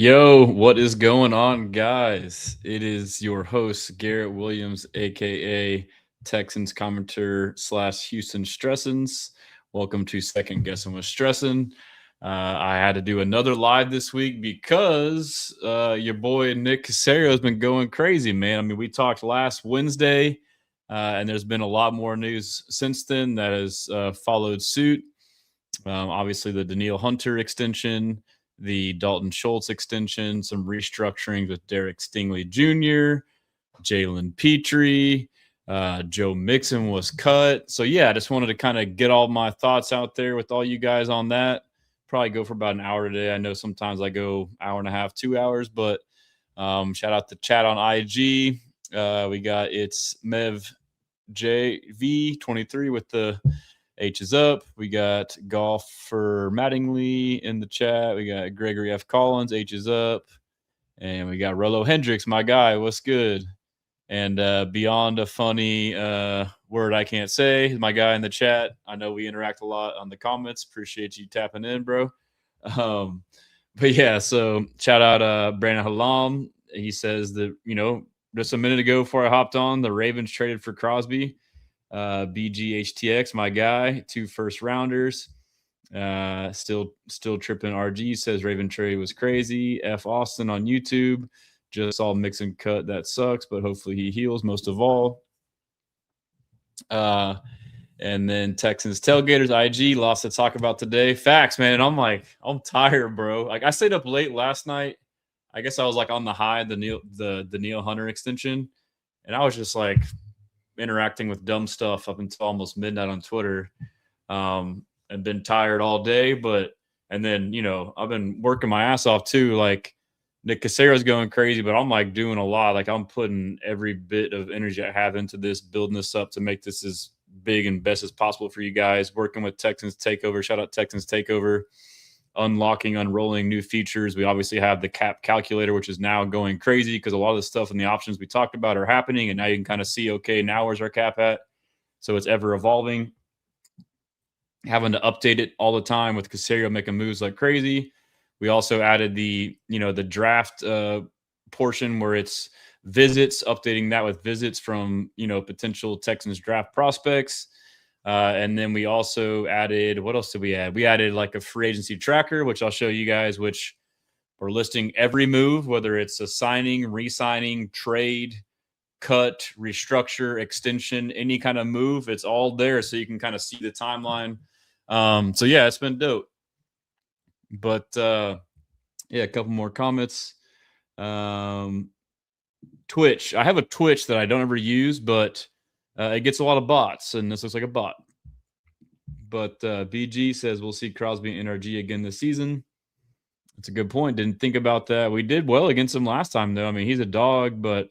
Yo, what is going on, guys? It is your host, Garrett Williams, aka Texans commentator slash Houston Stressins. Welcome to Second Guessing with Stressin. I had to do another live this week because your boy Nick Caserio has been going crazy, man. I mean, we talked last Wednesday, and there's been a lot more news since then that has followed suit. Obviously, the Danielle Hunter extension, the Dalton Schultz extension, some restructurings with Derek Stingley Jr., Jalen Pitre, Joe Mixon was cut. So, yeah, I just wanted to kind of get all my thoughts out there with all you guys on that. Probably go for about an hour today. I know sometimes I go hour and a half, 2 hours, but shout out to chat on IG. We got it's Mev JV23 with the H is up. We got Golfer Mattingly in the chat. We got Gregory F. Collins. H is up. And we got Rollo Hendricks, my guy. What's good? And beyond a funny word I can't say, my guy in the chat. I know we interact a lot on the comments. Appreciate you tapping in, bro. But yeah, so shout out Brandon Halam. He says that, just a minute ago before I hopped on, the Ravens traded for Crosby. BGHTX, my guy, 2 first rounders. Still tripping. RG says Raven trade was crazy. F Austin on YouTube just saw Mixon cut. That sucks, but hopefully he heals most of all. And then Texans Tailgaters IG lots to talk about today. Facts, man. And I'm tired, bro. Like I stayed up late last night. I guess I was like on the high, the Neil Hunter extension, and I was just like interacting with dumb stuff up until almost midnight on Twitter, and been tired all day. And then I've been working my ass off too. Like Nick Caserio's going crazy, but I'm like doing a lot. Like I'm putting every bit of energy I have into this, building this up to make this as big and best as possible for you guys. Working with Texans Takeover. Shout out Texans Takeover. Unrolling new features. We obviously have the cap calculator, which is now going crazy because a lot of the stuff and the options we talked about are happening. And now you can kind of see, okay, now where's our cap at? So it's ever evolving. Having to update it all the time with Caserio making moves like crazy. We also added the draft portion where it's visits, updating that with visits from, potential Texans draft prospects. And then we also added, what else did we add? We added like a free agency tracker, which I'll show you guys, which we're listing every move, whether it's a signing, re-signing, trade, cut, restructure, extension, any kind of move. It's all there so you can kind of see the timeline. So yeah, it's been dope. But yeah, a couple more comments. Twitch. I have a Twitch that I don't ever use, but it gets a lot of bots, and this looks like a bot. But BG says we'll see Crosby and NRG again this season. That's a good point. Didn't think about that. We did well against him last time, though. I mean, he's a dog, but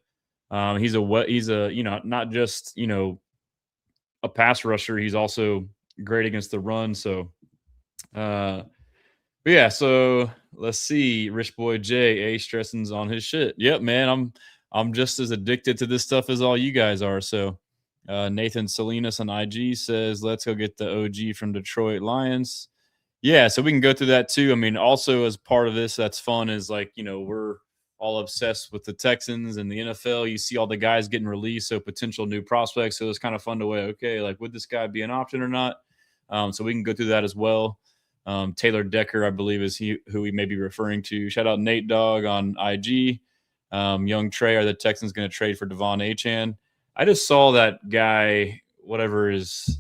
he's a not just a pass rusher. He's also great against the run. So, but yeah. So let's see. Rich Boy J stressing's on his shit. Yep, man. I'm just as addicted to this stuff as all you guys are. So. Nathan Salinas on IG says, let's go get the OG from Detroit Lions. Yeah, so we can go through that too. I mean, also as part of this, that's fun is like, we're all obsessed with the Texans and the NFL. You see all the guys getting released, so potential new prospects. So it's kind of fun to weigh, okay, like would this guy be an option or not? So we can go through that as well. Taylor Decker, I believe, is who we may be referring to. Shout out Nate Dogg on IG. Young Trey, are the Texans going to trade for Devon Achane? I just saw that guy, whatever his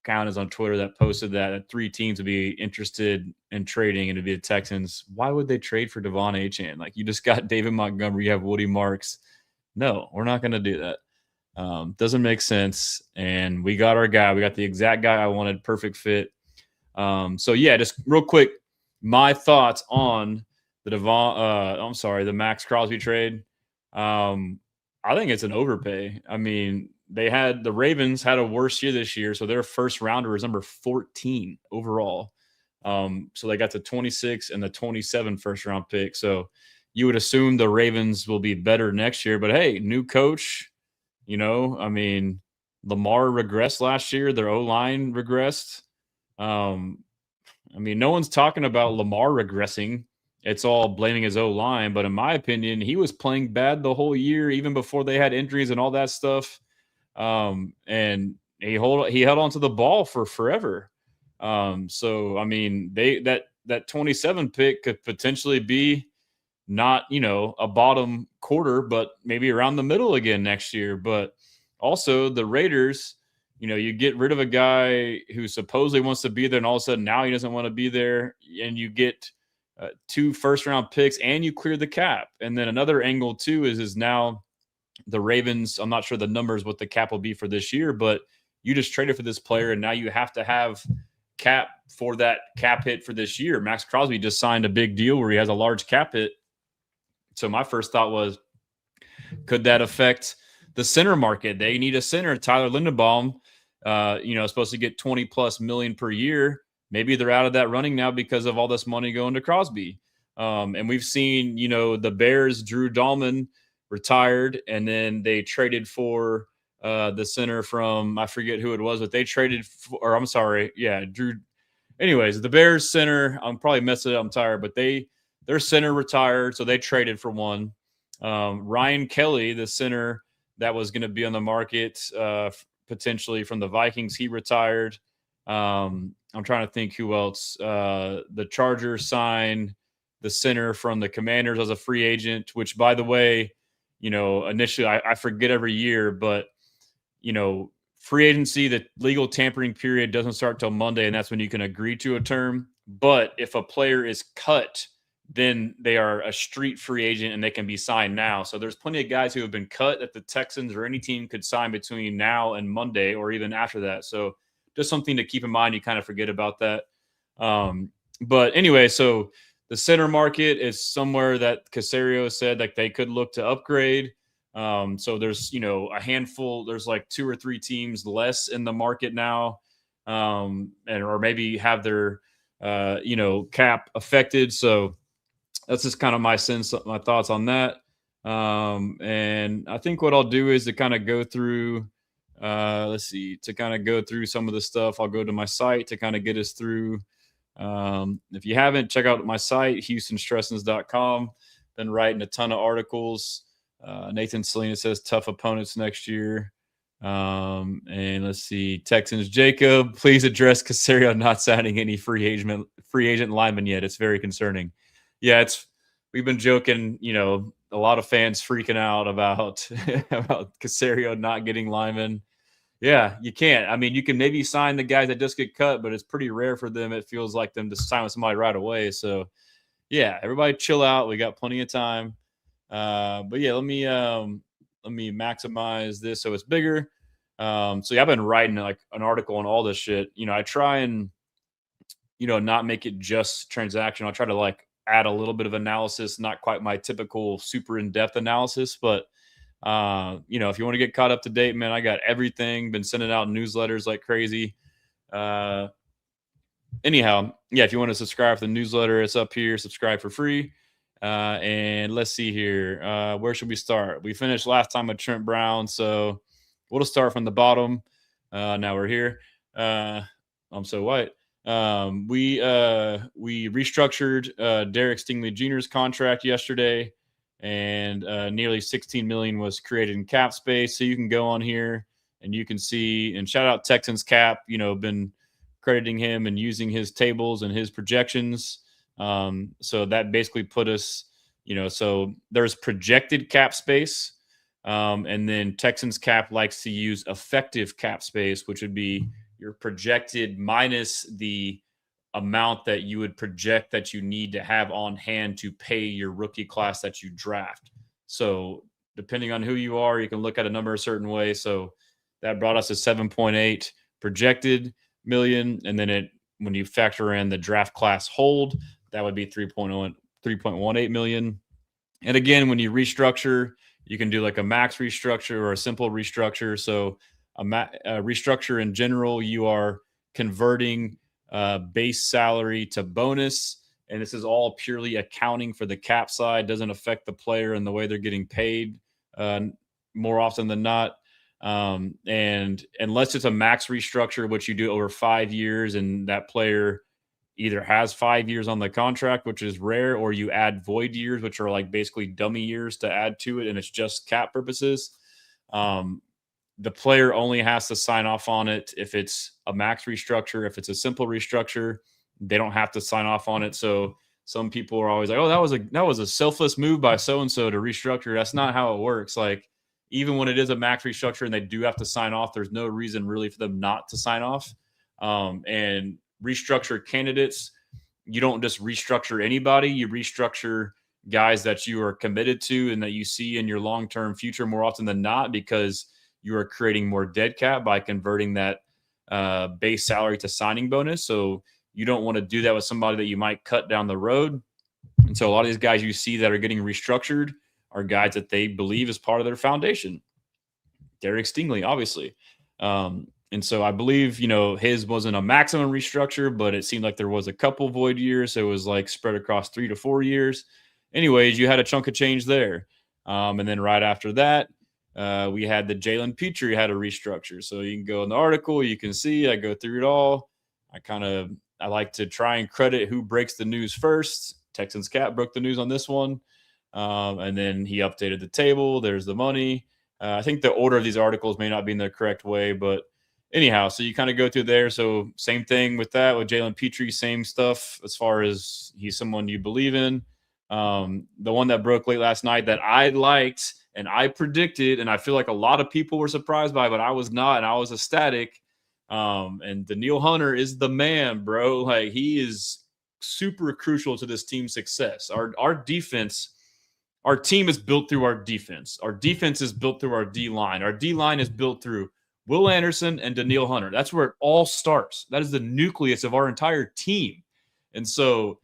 account is on Twitter, that posted that 3 teams would be interested in trading, and it'd be the Texans. Why would they trade for Devon Achane? Like, you just got David Montgomery, you have Woody Marks. No, we're not going to do that. Doesn't make sense. And we got our guy. We got the exact guy I wanted, perfect fit. So, yeah, just real quick, my thoughts on the Max Crosby trade. I think it's an overpay. I mean, the Ravens had a worse year this year, so their first rounder is number 14 overall. So they got the 26 and the 27 first round pick. So you would assume the Ravens will be better next year. But hey, new coach, I mean, Lamar regressed last year. Their O-line regressed. I mean, no one's talking about Lamar regressing it's all blaming his O-line. But in my opinion, he was playing bad the whole year, even before they had injuries and all that stuff. And he held on to the ball for forever. So I mean, that 27 pick could potentially be not, a bottom quarter, but maybe around the middle again next year. But also the Raiders, you get rid of a guy who supposedly wants to be there, and all of a sudden now he doesn't want to be there, and you get 2 first-round picks, and you clear the cap. And then another angle too is now the Ravens, I'm not sure the numbers what the cap will be for this year, but you just traded for this player, and now you have to have cap for that cap hit for this year. Max Crosby just signed a big deal where he has a large cap hit. So my first thought was, could that affect the center market? They need a center. Tyler Linderbaum, supposed to get 20 plus million per year. Maybe they're out of that running now because of all this money going to Crosby. And we've seen, the Bears, Drew Dahlman retired, and then they traded for the center from, I forget who it was, but they traded for, or I'm sorry. Yeah. Anyways, the Bears center, I'm probably messing it up. I'm tired, but their center retired, so they traded for one. Ryan Kelly, the center that was going to be on the market potentially from the Vikings, he retired. I'm trying to think who else. The Chargers signed the center from the Commanders as a free agent, which, by the way, initially I forget every year, but, free agency, the legal tampering period doesn't start till Monday, and that's when you can agree to a term. But if a player is cut, then they are a street free agent and they can be signed now. So there's plenty of guys who have been cut that the Texans or any team could sign between now and Monday or even after that. So just something to keep in mind. You kind of forget about that. But anyway, so the center market is somewhere that Caserio said like they could look to upgrade. So there's, a handful, there's like 2 or 3 teams less in the market now, or maybe have their, cap affected. So that's just kind of my thoughts on that. And I think what I'll do is to kind of go through, to kind of go through some of the stuff. I'll go to my site to kind of get us through. If you haven't, check out my site, HoustonStressens.com. Been writing a ton of articles. Nathan Salinas says tough opponents next year. And let's see, Texans Jacob, please address Caserio not signing any free agent lineman yet. It's very concerning. Yeah, we've been joking, a lot of fans freaking out about about Caserio not getting linemen. Yeah, you can't. I mean, you can maybe sign the guys that just get cut, but it's pretty rare for them. It feels like them to sign with somebody right away. So yeah, everybody chill out. We got plenty of time. But yeah, let me maximize this so it's bigger. So yeah, I've been writing like an article on all this shit. I try and not make it just transactional. I try to like add a little bit of analysis, not quite my typical super in-depth analysis, but if you want to get caught up to date, man, I got everything. Been sending out newsletters like crazy. Anyhow, yeah, if you want to subscribe to the newsletter, it's up here. Subscribe for free. And let's see here. Where should we start? We finished last time with Trent Brown, so we'll just start from the bottom. Now we're here. I'm so white. We restructured Derek Stingley Jr.'s contract yesterday, and nearly $16 million was created in cap space. So you can go on here and you can see, and shout out Texans Cap, been crediting him and using his tables and his projections. So that basically put us, so there's projected cap space. And then Texans Cap likes to use effective cap space, which would be your projected minus the amount that you would project that you need to have on hand to pay your rookie class that you draft. So depending on who you are, you can look at a number a certain way. So that brought us to 7.8 projected million. And then when you factor in the draft class hold, that would be 3.18 million. And again, when you restructure, you can do like a max restructure or a simple restructure. So a restructure in general, you are converting base salary to bonus. And this is all purely accounting for the cap side. Doesn't affect the player and the way they're getting paid more often than not. And unless it's a max restructure, which you do over 5 years, and that player either has 5 years on the contract, which is rare, or you add void years, which are like basically dummy years to add to it, and it's just cap purposes. The player only has to sign off on it if it's a max restructure. If it's a simple restructure, they don't have to sign off on it. So some people are always like, "Oh, that was a selfless move by so and so to restructure." That's not how it works. Like, even when it is a max restructure and they do have to sign off, there's no reason really for them not to sign off. And restructure candidates, you don't just restructure anybody. You restructure guys that you are committed to and that you see in your long-term future more often than not, because you are creating more dead cap by converting that base salary to signing bonus. So you don't want to do that with somebody that you might cut down the road. And so a lot of these guys you see that are getting restructured are guys that they believe is part of their foundation. Derek Stingley, obviously. And so I believe, his wasn't a maximum restructure, but it seemed like there was a couple void years. So it was like spread across 3 to 4 years. Anyways, you had a chunk of change there. And then right after that, we had the Jalen Pitre had a restructure. So you can go in the article, you can see I go through it all. I like to try and credit who breaks the news first. Texans Cap broke the news on this one. And then he updated the table. There's the money. I think the order of these articles may not be in the correct way, but anyhow, so you kind of go through there. So same thing with that, with Jalen Pitre, same stuff as far as he's someone you believe in. The one that broke late last night that I liked and I predicted, and I feel like a lot of people were surprised by, but I was not, and I was ecstatic. And Danielle Hunter is the man, bro. Like, he is super crucial to this team's success. Our defense, our team is built through our defense. Our defense is built through our D-line. Our D-line is built through Will Anderson and Danielle Hunter. That's where it all starts. That is the nucleus of our entire team. And so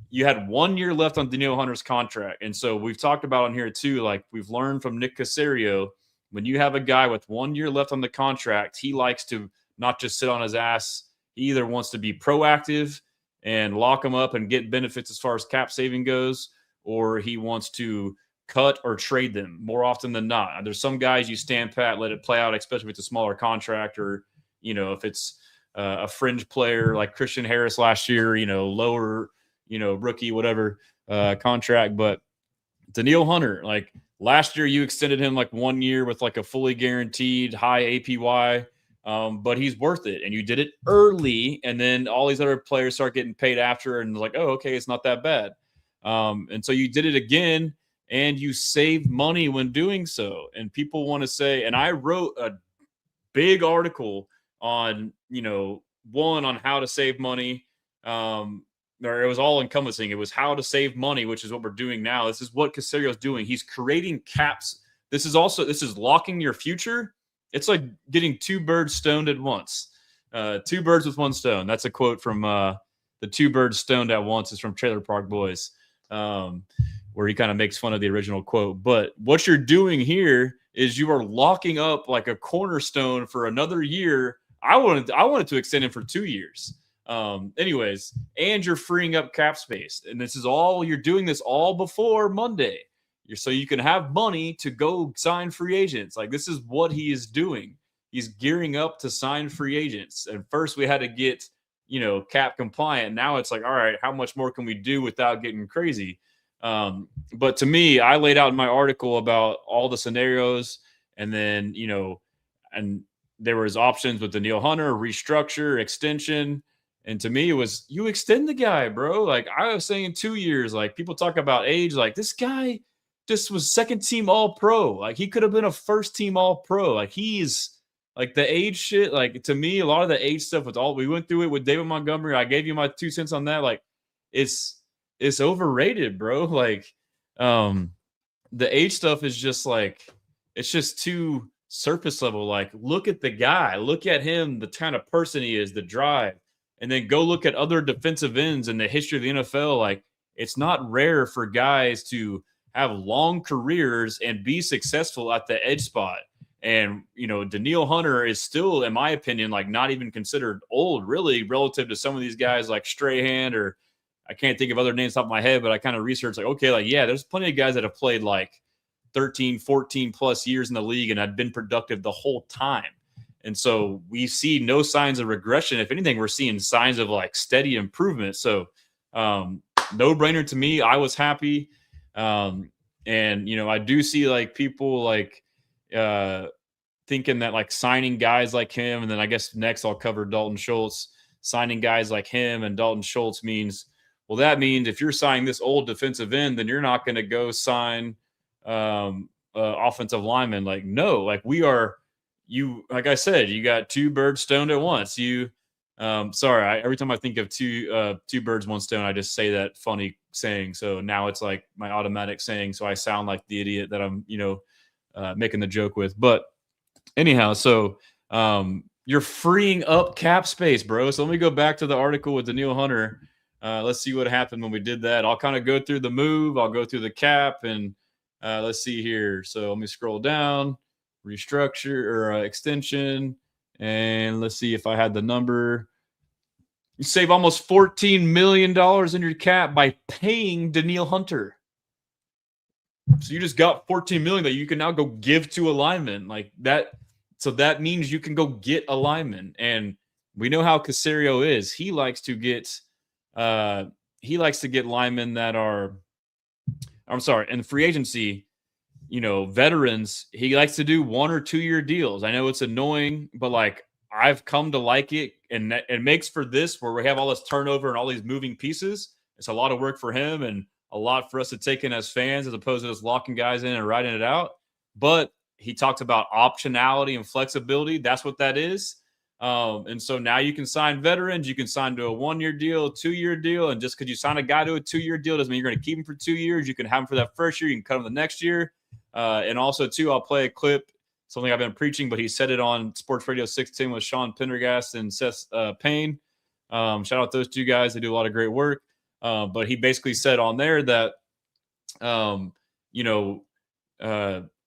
you had 1 year left on Danielle Hunter's contract. And so we've talked about on here too, like we've learned from Nick Caserio, when you have a guy with 1 year left on the contract, he likes to not just sit on his ass. He either wants to be proactive and lock him up and get benefits as far as cap saving goes, or he wants to cut or trade them more often than not. There's some guys you stand pat, let it play out, especially with a smaller contract, or, if it's a fringe player like Christian Harris last year, lower, rookie, whatever contract. But Danielle Hunter, like last year, you extended him like 1 year with like a fully guaranteed high APY, but he's worth it. And you did it early. And then all these other players start getting paid after, and like, oh, okay, it's not that bad. And so you did it again, and you saved money when doing so. And people want to say, and I wrote a big article on, one on how to save money. Or it was all encompassing. It was how to save money, which is what we're doing now. This is what Caserio is doing. He's creating caps. This is locking your future. It's like getting two birds stoned at once. Two birds with one stone. That's a quote from the Two Birds Stoned at Once. Is from Trailer Park Boys, where he kind of makes fun of the original quote. But what you're doing here is you are locking up like a cornerstone for another year. I wanted to extend him for 2 years. Anyways, and you're freeing up cap space. And you're doing this all before Monday. So you can have money to go sign free agents. Like, this is what he is doing. He's gearing up to sign free agents. And first we had to get, cap compliant. Now it's like, all right, how much more can we do without getting crazy? But to me, I laid out in my article about all the scenarios, and then, and there was options with Danielle Hunter, restructure, extension. And to me, it was, you extend the guy, bro. Like I was saying, 2 years. Like, people talk about age. Like, this guy just was second team all pro. Like, he could have been a first team all pro. Like, he's like, the age shit. Like, to me, a lot of the age stuff we went through it with David Montgomery. I gave you my 2 cents on that. Like, it's overrated, bro. Like, the age stuff is just like, it's just too surface level. Like, look at the guy, look at him, the kind of person he is, the drive. And then go look at other defensive ends in the history of the NFL. Like, it's not rare for guys to have long careers and be successful at the edge spot. And, Danielle Hunter is still, in my opinion, like not even considered old, really, relative to some of these guys like Strahan, or I can't think of other names off my head, but I kind of researched like, okay, like, yeah, there's plenty of guys that have played like 13, 14 plus years in the league and had been productive the whole time. And so we see no signs of regression. If anything, we're seeing signs of like steady improvement. So no brainer to me. I was happy. And, I do see like people like thinking that like signing guys like him, and then I guess next I'll cover Dalton Schultz. Signing guys like him and Dalton Schultz means, well, that means if you're signing this old defensive end, then you're not going to go sign offensive lineman. Like, no, like like I said, you got two birds stoned at once. Every time I think of two birds, one stone, I just say that funny saying. So now it's like my automatic saying. So I sound like the idiot that I'm, making the joke with. But anyhow, so you're freeing up cap space, bro. So let me go back to the article with Danielle Hunter. Let's see what happened when we did that. I'll kind of go through the move. I'll go through the cap, and let's see here. So let me scroll down, restructure or extension, and let's see if I had the number. You save almost $14 million in your cap by paying Danielle Hunter. So you just got $14 million that you can now go give to a lineman like that. So that means you can go get a lineman, and we know how Caserio is. He likes to get linemen that are, in free agency, veterans. He likes to do 1 or 2 year deals. I know it's annoying, but like I've come to like it, and it makes for this where we have all this turnover and all these moving pieces. It's a lot of work for him and a lot for us to take in as fans, as opposed to just locking guys in and writing it out. But he talked about optionality and flexibility. That's what that is. And so now you can sign veterans. You can sign to a 1 year deal, 2 year deal. And just because you sign a guy to a 2 year deal doesn't mean you're going to keep him for 2 years. You can have him for that first year. You can cut him the next year. And also, too, I'll play a clip, something I've been preaching, but he said it on Sports Radio 610 with Sean Pendergast and Seth Payne. Shout out those two guys. They do a lot of great work. But he basically said on there that,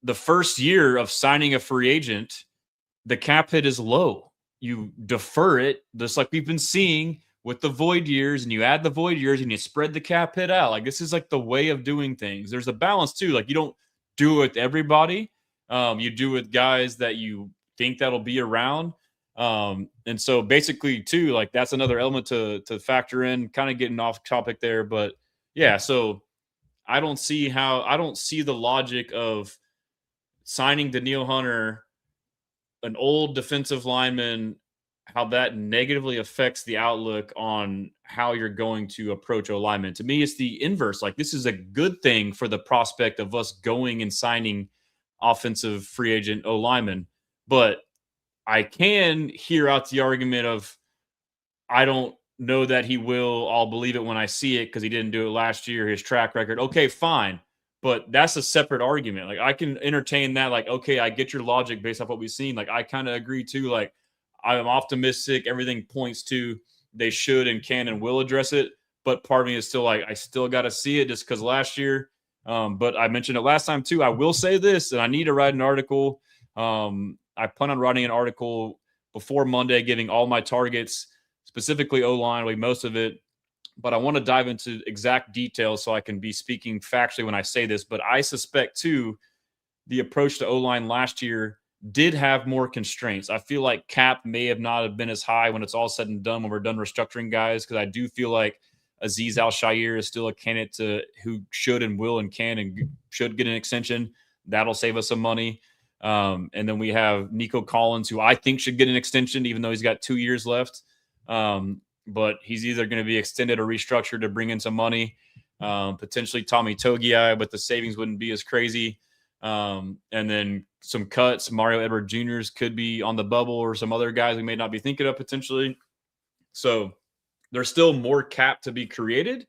the first year of signing a free agent, the cap hit is low. You defer it, just like we've been seeing with the void years, and you add the void years and you spread the cap hit out. Like, this is like the way of doing things. There's a balance too. Like, you don't do it with everybody. You do with guys that you think that'll be around. And so basically too, like that's another element to factor in, kind of getting off topic there. But yeah, so I don't see the logic of signing Danielle Hunter, an old defensive lineman, how that negatively affects the outlook on how you're going to approach O-lineman. To me, it's the inverse. Like, this is a good thing for the prospect of us going and signing offensive free agent O-lineman. But I can hear out the argument of, I don't know that he will. I'll believe it when I see it because he didn't do it last year, his track record. Okay, fine. But that's a separate argument. Like, I can entertain that. Like, okay, I get your logic based off what we've seen. Like, I kind of agree too. Like, I'm optimistic. Everything points to they should and can and will address it. But part of me is still like, I still got to see it just because last year. But I mentioned it last time too. I will say this, and I need to write an article. I plan on writing an article before Monday, giving all my targets, specifically O-line, like most of it. But I want to dive into exact details so I can be speaking factually when I say this. But I suspect, too, the approach to O-line last year did have more constraints. I feel like cap may have not have been as high when it's all said and done, when we're done restructuring guys, because I do feel like Azeez Al-Shaair is still a candidate who should and will and can and should get an extension. That'll save us some money. And then we have Nico Collins, who I think should get an extension, even though he's got 2 years left. But he's either going to be extended or restructured to bring in some money. Potentially Tommy Togiai, but the savings wouldn't be as crazy. And then some cuts. Mario Edward Jr.'s could be on the bubble, or some other guys we may not be thinking of potentially. So there's still more cap to be created.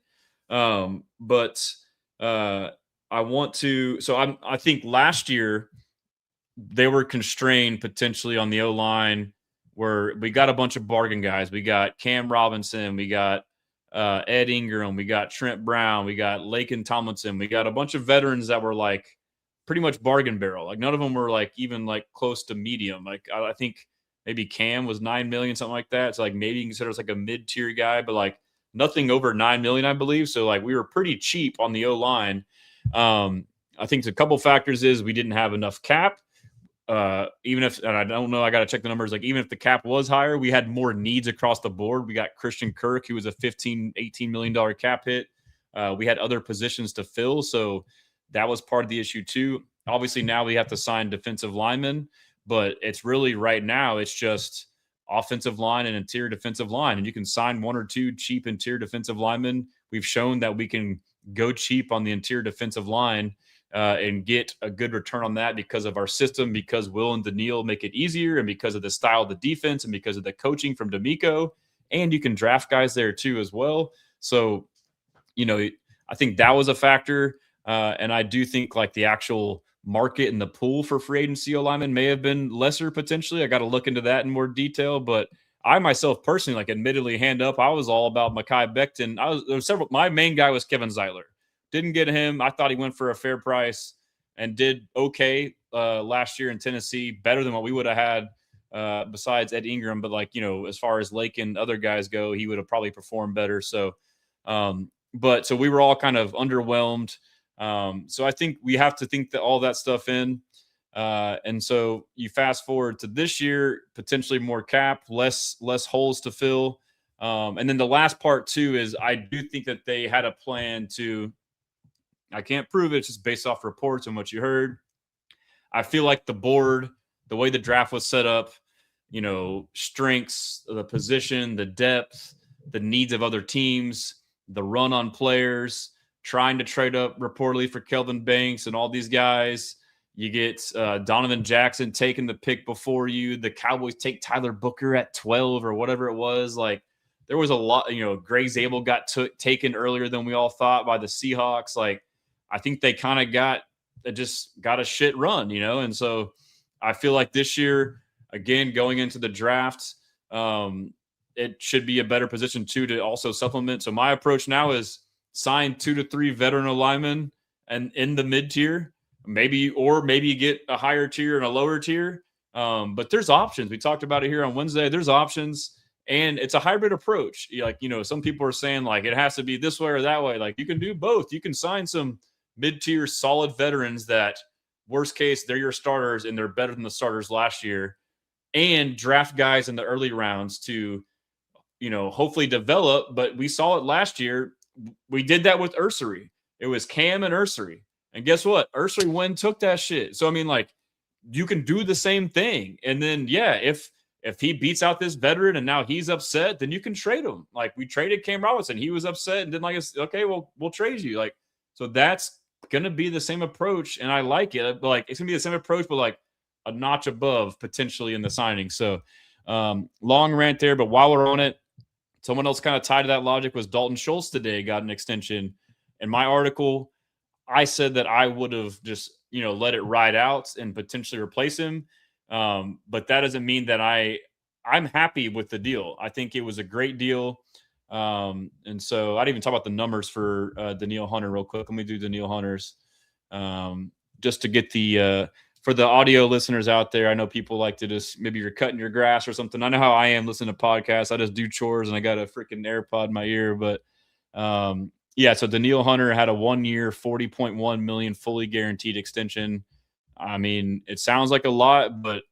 But I want to – so I think last year they were constrained potentially on the O-line, where we got a bunch of bargain guys. We got Cam Robinson. We got Ed Ingram. We got Trent Brown. We got Laken Tomlinson. We got a bunch of veterans that were like pretty much bargain barrel. Like, none of them were like even like close to medium. Like, I think maybe Cam was $9 million, something like that. So like maybe you can consider us like a mid-tier guy, but like nothing over $9 million, I believe. So like we were pretty cheap on the O-line. I think a couple factors is we didn't have enough cap. even if, and I don't know, I got to check the numbers. Like, even if the cap was higher, we had more needs across the board. We got Christian Kirk, who was a $18 million cap hit. We had other positions to fill. So that was part of the issue too. Obviously, now we have to sign defensive linemen, but it's really right now, it's just offensive line and interior defensive line. And you can sign one or two cheap interior defensive linemen. We've shown that we can go cheap on the interior defensive line and get a good return on that because of our system, because Will and Danielle make it easier, and because of the style of the defense, and because of the coaching from D'Amico. And you can draft guys there too as well. So, I think that was a factor. And I do think like the actual market and the pool for free agency linemen may have been lesser potentially. I got to look into that in more detail. But I myself personally, like, admittedly, hand up, I was all about Mekhi Becton. My main guy was Kevin Zeitler. Didn't get him. I thought he went for a fair price and did okay last year in Tennessee, better than what we would have had besides Ed Ingram. But as far as Lake and other guys go, he would have probably performed better. So, so we were all kind of underwhelmed. So I think we have to think that all that stuff in. And so you fast forward to this year, potentially more cap, less holes to fill. And then the last part too is I do think that they had a plan to, I can't prove it, it's just based off reports and what you heard. I feel like the board, the way the draft was set up, strengths, the position, the depth, the needs of other teams, the run on players, trying to trade up reportedly for Kelvin Banks and all these guys. You get Donovan Jackson taking the pick before you. The Cowboys take Tyler Booker at 12 or whatever it was. Like, there was a lot, Greg Zabel got taken earlier than we all thought by the Seahawks. Like, I think they kind of got a shit run, And so I feel like this year, again, going into the draft, it should be a better position too to also supplement. So my approach now is sign 2 to 3 veteran linemen and in the mid tier, maybe you get a higher tier and a lower tier. But there's options. We talked about it here on Wednesday. There's options, and it's a hybrid approach. Some people are saying like it has to be this way or that way. Like, you can do both. You can sign some mid-tier solid veterans that, worst case, they're your starters and they're better than the starters last year, and draft guys in the early rounds to, hopefully develop. But we saw it last year. We did that with Ursery. It was Cam and Ursery. And guess what? Ursery went and took that shit. So, you can do the same thing. And then, if he beats out this veteran and now he's upset, then you can trade him. Like, we traded Cam Robinson. He was upset and didn't like us. Okay, well, we'll trade you. Like, so that's going to be the same approach. And I like it. Like, it's going to be the same approach, but like a notch above potentially in the signing. So long rant there. But while we're on it, someone else kind of tied to that logic was Dalton Schultz today got an extension. In my article, I said that I would have just, let it ride out and potentially replace him. But that doesn't mean that I'm happy with the deal. I think it was a great deal. And so I'd even talk about the numbers for Danielle Hunter real quick. Let me do Danielle Hunter's just to get the for the audio listeners out there. I know people like to just, maybe you're cutting your grass or something. I know how I am listening to podcasts. I just do chores and I got a freaking AirPod in my ear. But so Danielle Hunter had a 1 year, $40.1 million fully guaranteed extension. It sounds like a lot, but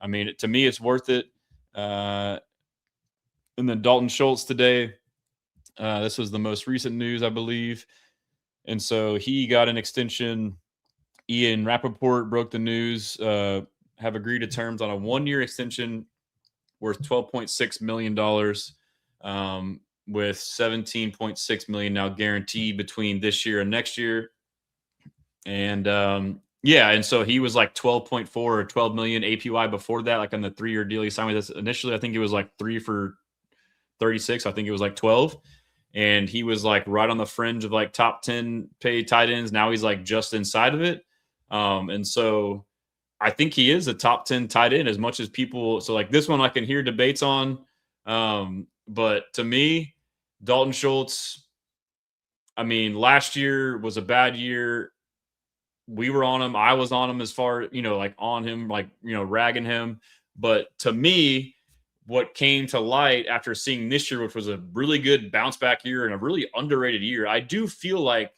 to me, it's worth it. And then Dalton Schultz today, this was the most recent news, I believe. And so he got an extension. Ian Rappaport broke the news, have agreed to terms on a 1 year extension worth $12.6 million, with $17.6 million now guaranteed between this year and next year. And and so he was like 12.4 or 12 million APY before that, like on the 3 year deal he signed with us initially. I think it was like 3 for 36. I think it was like 12. And he was like right on the fringe of like top 10 paid tight ends. Now he's like just inside of it. And so I think he is a top 10 tight end as much as people. So like this one I can hear debates on. But to me, Dalton Schultz, last year was a bad year. We were on him. I was on him as far, on him, ragging him. But to me, what came to light after seeing this year, which was a really good bounce back year and a really underrated year, I do feel like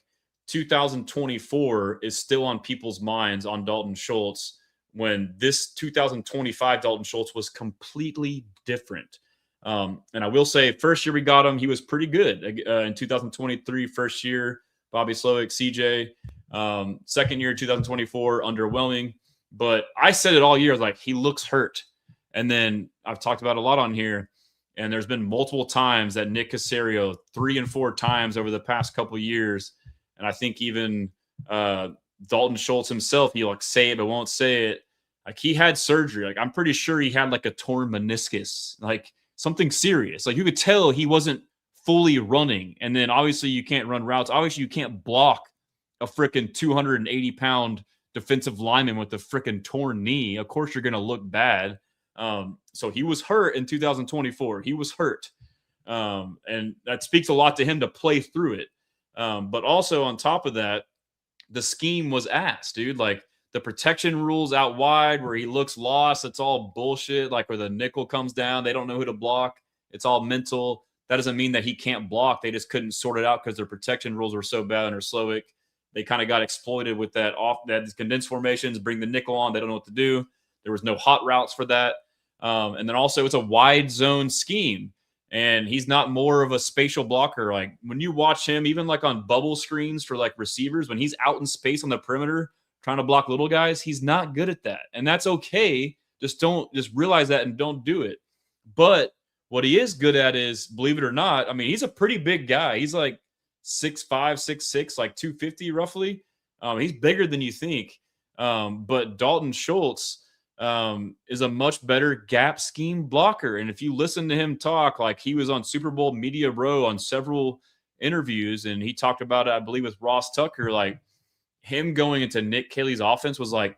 2024 is still on people's minds on Dalton Schultz when this 2025 Dalton Schultz was completely different. And I will say, first year we got him, he was pretty good. In 2023, first year, Bobby Slowick, CJ. Second year, 2024, underwhelming. But I said it all year, like, he looks hurt. And then I've talked about a lot on here, and there's been multiple times that Nick Caserio, 3 and 4 times over the past couple of years, and I think even Dalton Schultz himself, he like say it but won't say it. Like, he had surgery. Like, I'm pretty sure he had like a torn meniscus, like something serious. Like, you could tell he wasn't fully running. And then obviously you can't run routes. Obviously you can't block a freaking 280-pound defensive lineman with a freaking torn knee. Of course you're going to look bad. So he was hurt in 2024. He was hurt. And that speaks a lot to him to play through it. But also on top of that, the scheme was ass, dude. Like, the protection rules out wide where he looks lost, it's all bullshit. Like, where the nickel comes down, they don't know who to block. It's all mental. That doesn't mean that he can't block. They just couldn't sort it out because their protection rules were so bad under Slowick. They kind of got exploited with that condensed formations, bring the nickel on. They don't know what to do. There was no hot routes for that. And then also it's a wide zone scheme. And he's not more of a spatial blocker. Like, when you watch him, even like on bubble screens for like receivers, when he's out in space on the perimeter trying to block little guys, he's not good at that. And that's okay. Just realize that and don't do it. But what he is good at is, believe it or not, I mean, he's a pretty big guy. He's like 6'5", 6'6", like 250 roughly. He's bigger than you think. But Dalton Schultz is a much better gap scheme blocker. And if you listen to him talk, like, he was on Super Bowl Media Row on several interviews, and he talked about it, I believe, with Ross Tucker, like, him going into Nick Caley's offense was like,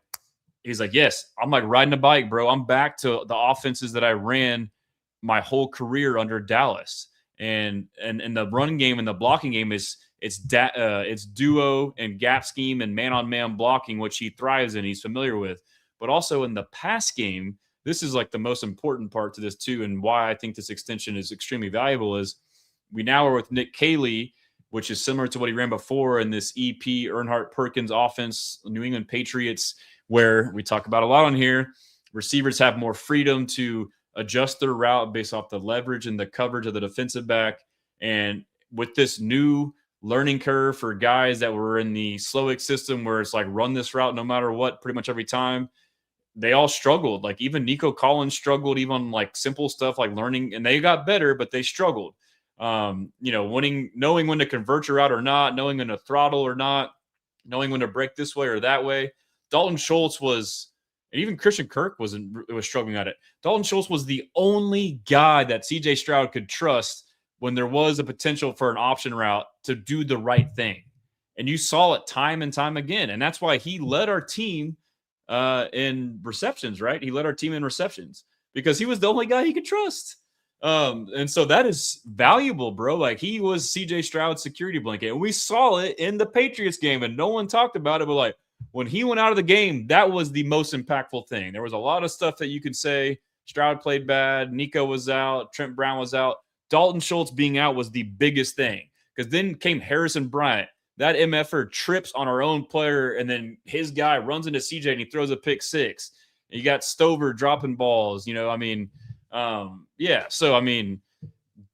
he's like, yes, I'm like riding a bike, bro. I'm back to the offenses that I ran my whole career under Dallas. And the running game and the blocking game it's duo and gap scheme and man-on-man blocking, which he thrives in, he's familiar with. But also in the pass game, this is like the most important part to this too, and why I think this extension is extremely valuable is we now are with Nick Caley, which is similar to what he ran before in this EP Earnhardt Perkins offense, New England Patriots, where we talk about a lot on here. Receivers have more freedom to adjust their route based off the leverage and the coverage of the defensive back. And with this new learning curve for guys that were in the Slowick system, where it's like, run this route no matter what, pretty much every time, they all struggled. Like, even Nico Collins struggled, even on like simple stuff like learning, and they got better, but they struggled. Knowing when to convert your route or not, knowing when to throttle or not, knowing when to break this way or that way. Dalton Schultz was, and even Christian Kirk was struggling at it. Dalton Schultz was the only guy that CJ Stroud could trust when there was a potential for an option route to do the right thing. And you saw it time and time again. And that's why he led our team in receptions, right? He led our team in receptions because he was the only guy he could trust. And so that is valuable, bro. Like, he was CJ Stroud's security blanket. And we saw it in the Patriots game, and no one talked about it. But like, when he went out of the game, that was the most impactful thing. There was a lot of stuff that you could say Stroud played bad, Nico was out, Trent Brown was out. Dalton Schultz being out was the biggest thing, because then came Harrison Bryant. That MFer trips on our own player, and then his guy runs into CJ and he throws a pick six. And you got Stover dropping balls, So, I mean,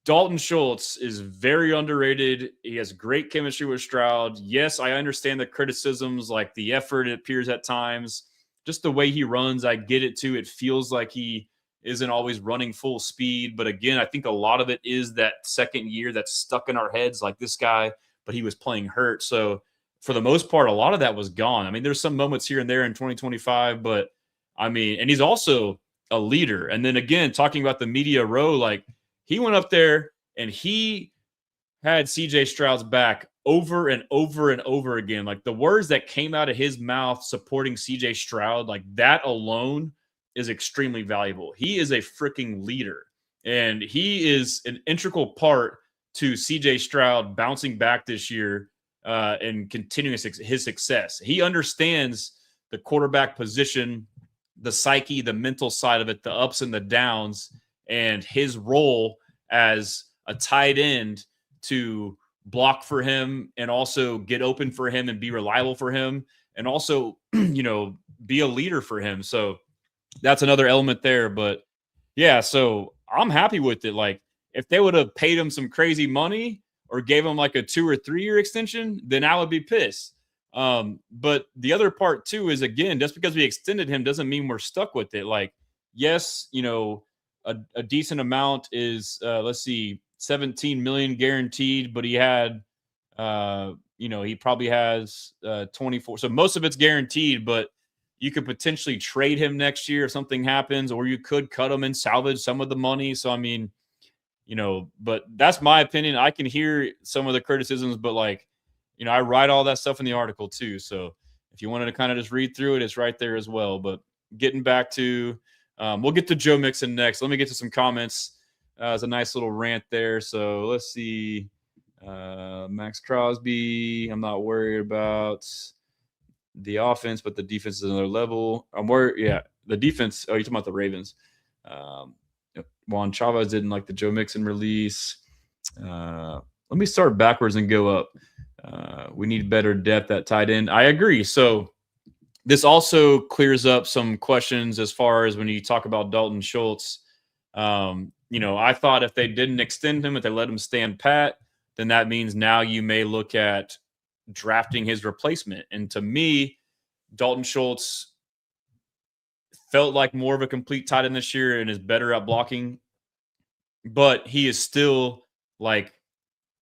Dalton Schultz is very underrated. He has great chemistry with Stroud. Yes, I understand the criticisms, like the effort it appears at times. Just the way he runs, I get it too. It feels like he isn't always running full speed. But again, I think a lot of it is that second year that's stuck in our heads, like this guy, but he was playing hurt. So for the most part, a lot of that was gone. I mean, there's some moments here and there in 2025, but I mean, and he's also a leader. And then again, talking about the media row, like, he went up there and he had CJ Stroud's back over and over and over again. Like, the words that came out of his mouth supporting CJ Stroud, like, that alone is extremely valuable. He is a freaking leader, and he is an integral part to CJ Stroud bouncing back this year and continuing his success. He understands the quarterback position, the psyche, the mental side of it, the ups and the downs, and his role as a tight end to block for him and also get open for him and be reliable for him. And also, be a leader for him. So that's another element there. But yeah, so I'm happy with it. Like, if they would have paid him some crazy money or gave him like a 2 or 3 year extension, then I would be pissed. But the other part too is, again, just because we extended him doesn't mean we're stuck with it. Like, yes, a decent amount is let's see, 17 million guaranteed, but he had he probably has 24. So most of it's guaranteed, but you could potentially trade him next year if something happens, or you could cut him and salvage some of the money. So I mean, but that's my opinion. I can hear some of the criticisms, but like, I write all that stuff in the article too. So if you wanted to kind of just read through it, it's right there as well. But getting back to, we'll get to Joe Mixon next. Let me get to some comments. It's a nice little rant there. So let's see. Max Crosby, I'm not worried about the offense, but the defense is another level. I'm worried. Yeah, the defense. Oh, you're talking about the Ravens. Juan Chavez didn't like the Joe Mixon release. Let me start backwards and go up. We need better depth at tight end. I agree. So this also clears up some questions as far as when you talk about Dalton Schultz. I thought if they didn't extend him, if they let him stand pat, then that means now you may look at drafting his replacement. And to me, Dalton Schultz felt like more of a complete tight end this year and is better at blocking, but he is still like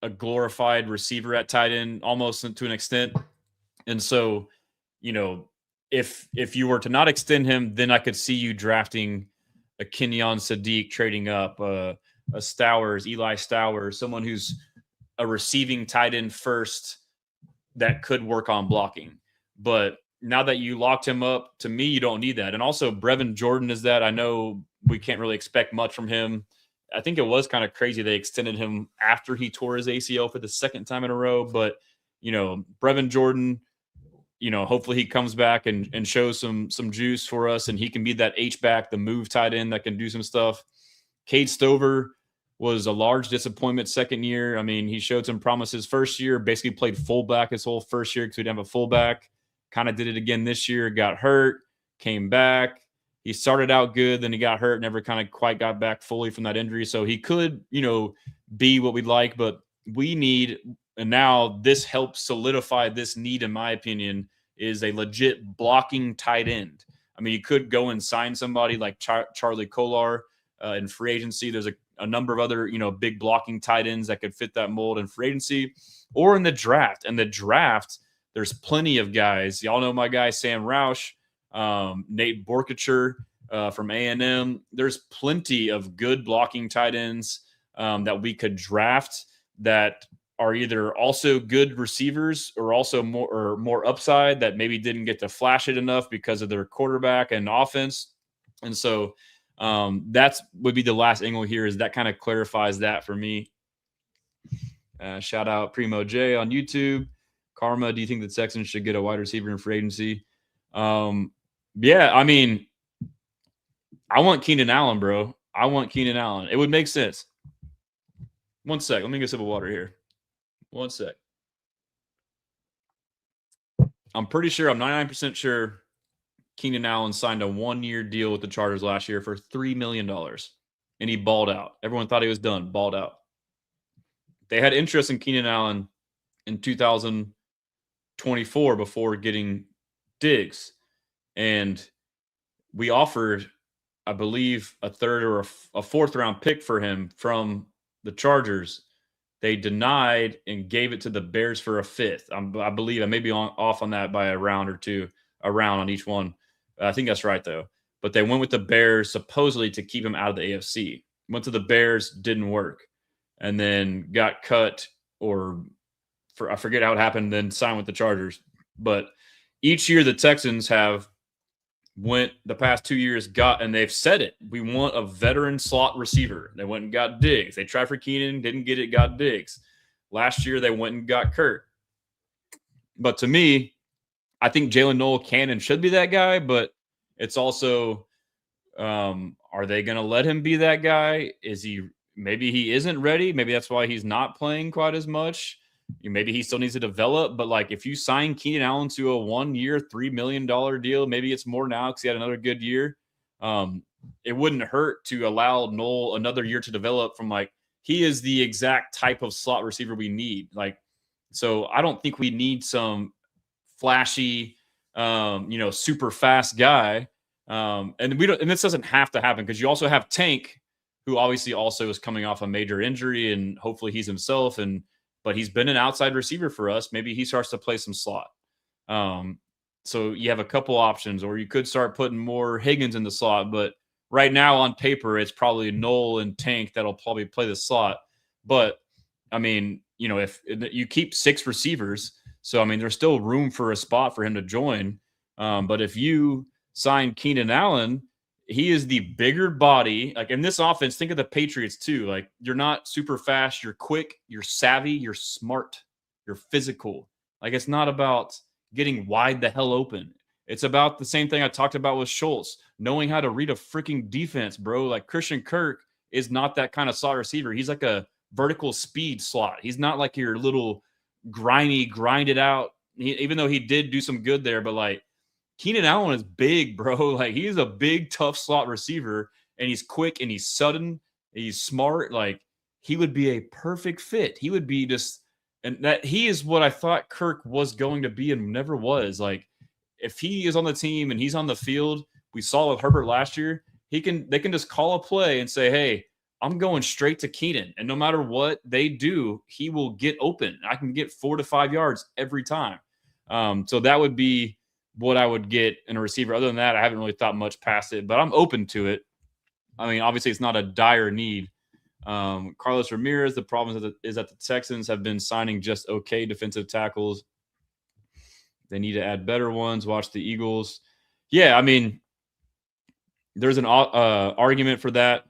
a glorified receiver at tight end almost to an extent. And so, if you were to not extend him, then I could see you drafting a Kenyon Sadiq, trading up a Stowers, Eli Stowers, someone who's a receiving tight end first that could work on blocking. But now that you locked him up, to me, you don't need that. And also Brevin Jordan is that. I know we can't really expect much from him. I think it was kind of crazy they extended him after he tore his ACL for the second time in a row. But, Brevin Jordan, hopefully he comes back and shows some juice for us, and he can be that H-back, the move tight end that can do some stuff. Cade Stover was a large disappointment second year. I mean, he showed some promises first year, basically played fullback his whole first year because we didn't have a fullback. Kind of did it again this year, got hurt, came back. He started out good, then he got hurt, never kind of quite got back fully from that injury. So he could, be what we'd like, but we need, and now this helps solidify this need, in my opinion, is a legit blocking tight end. I mean, you could go and sign somebody like Charlie Kolar in free agency. There's a number of other, big blocking tight ends that could fit that mold in free agency or in the draft. And the draft, there's plenty of guys. Y'all know my guy, Sam Roush, Nate Borkacher from A&M. There's plenty of good blocking tight ends that we could draft that are either also good receivers or also more upside that maybe didn't get to flash it enough because of their quarterback and offense. And so that's would be the last angle here, is that kind of clarifies that for me. Shout out Primo J on YouTube. Karma, do you think the Texans should get a wide receiver in free agency? Yeah, I mean, I want Keenan Allen, bro. I want Keenan Allen. It would make sense. One sec. Let me get a sip of water here. One sec. I'm pretty sure, I'm 99% sure Keenan Allen signed a 1-year deal with the Chargers last year for $3 million. And he balled out. Everyone thought he was done. Balled out. They had interest in Keenan Allen in 2024 before getting Diggs. And we offered, I believe, a third or a fourth round pick for him from the Chargers. They denied and gave it to the Bears for a fifth. I believe I may be off on that by a round or two, a round on each one. I think that's right, though. But they went with the Bears supposedly to keep him out of the AFC. Went to the Bears, didn't work. And then got cut, I forget how it happened, then signed with the Chargers. But each year the Texans have went the past 2 years, and they've said it. We want a veteran slot receiver. They went and got Diggs. They tried for Keenan, didn't get it, got Diggs. Last year they went and got Kurt. But to me, I think Jalen Noel can and should be that guy, but it's also, are they going to let him be that guy? Maybe he isn't ready. Maybe that's why he's not playing quite as much. maybe he still needs to develop. But like, if you sign Keenan Allen to a 1 year, $3 million deal, maybe it's more now because he had another good year. It wouldn't hurt to allow Noel another year to develop from like, he is the exact type of slot receiver we need. Like, so I don't think we need some flashy, super fast guy. And this doesn't have to happen because you also have Tank, who obviously also is coming off a major injury, and hopefully he's himself. But he's been an outside receiver for us. Maybe he starts to play some slot. So you have a couple options, or you could start putting more Higgins in the slot. But right now on paper, it's probably Noel and Tank that'll probably play the slot. But I mean, if you keep 6 receivers, so I mean, there's still room for a spot for him to join. But if you sign Keenan Allen, he is the bigger body. Like in this offense, think of the Patriots too. Like, you're not super fast, you're quick, you're savvy, you're smart, you're physical. Like, it's not about getting wide the hell open. It's about the same thing I talked about with Schultz, knowing how to read a freaking defense, bro. Like, Christian Kirk is not that kind of slot receiver. He's like a vertical speed slot. He's not like your little grimy, grinded out. Even though he did do some good there, but like, Keenan Allen is big, bro. Like, he's a big, tough slot receiver, and he's quick and he's sudden. He's smart. Like, he would be a perfect fit. He would be just, and that he is what I thought Kirk was going to be and never was. Like, if he is on the team and he's on the field, we saw with Herbert last year, they can just call a play and say, hey, I'm going straight to Keenan. And no matter what they do, he will get open. I can get 4 to 5 yards every time. So that would be what I would get in a receiver. Other than that, I haven't really thought much past it, but I'm open to it. I mean, obviously it's not a dire need. Carlos Ramirez, the problem is that the Texans have been signing just okay defensive tackles. They need to add better ones. Watch the Eagles. Yeah, I mean, there's an argument for that.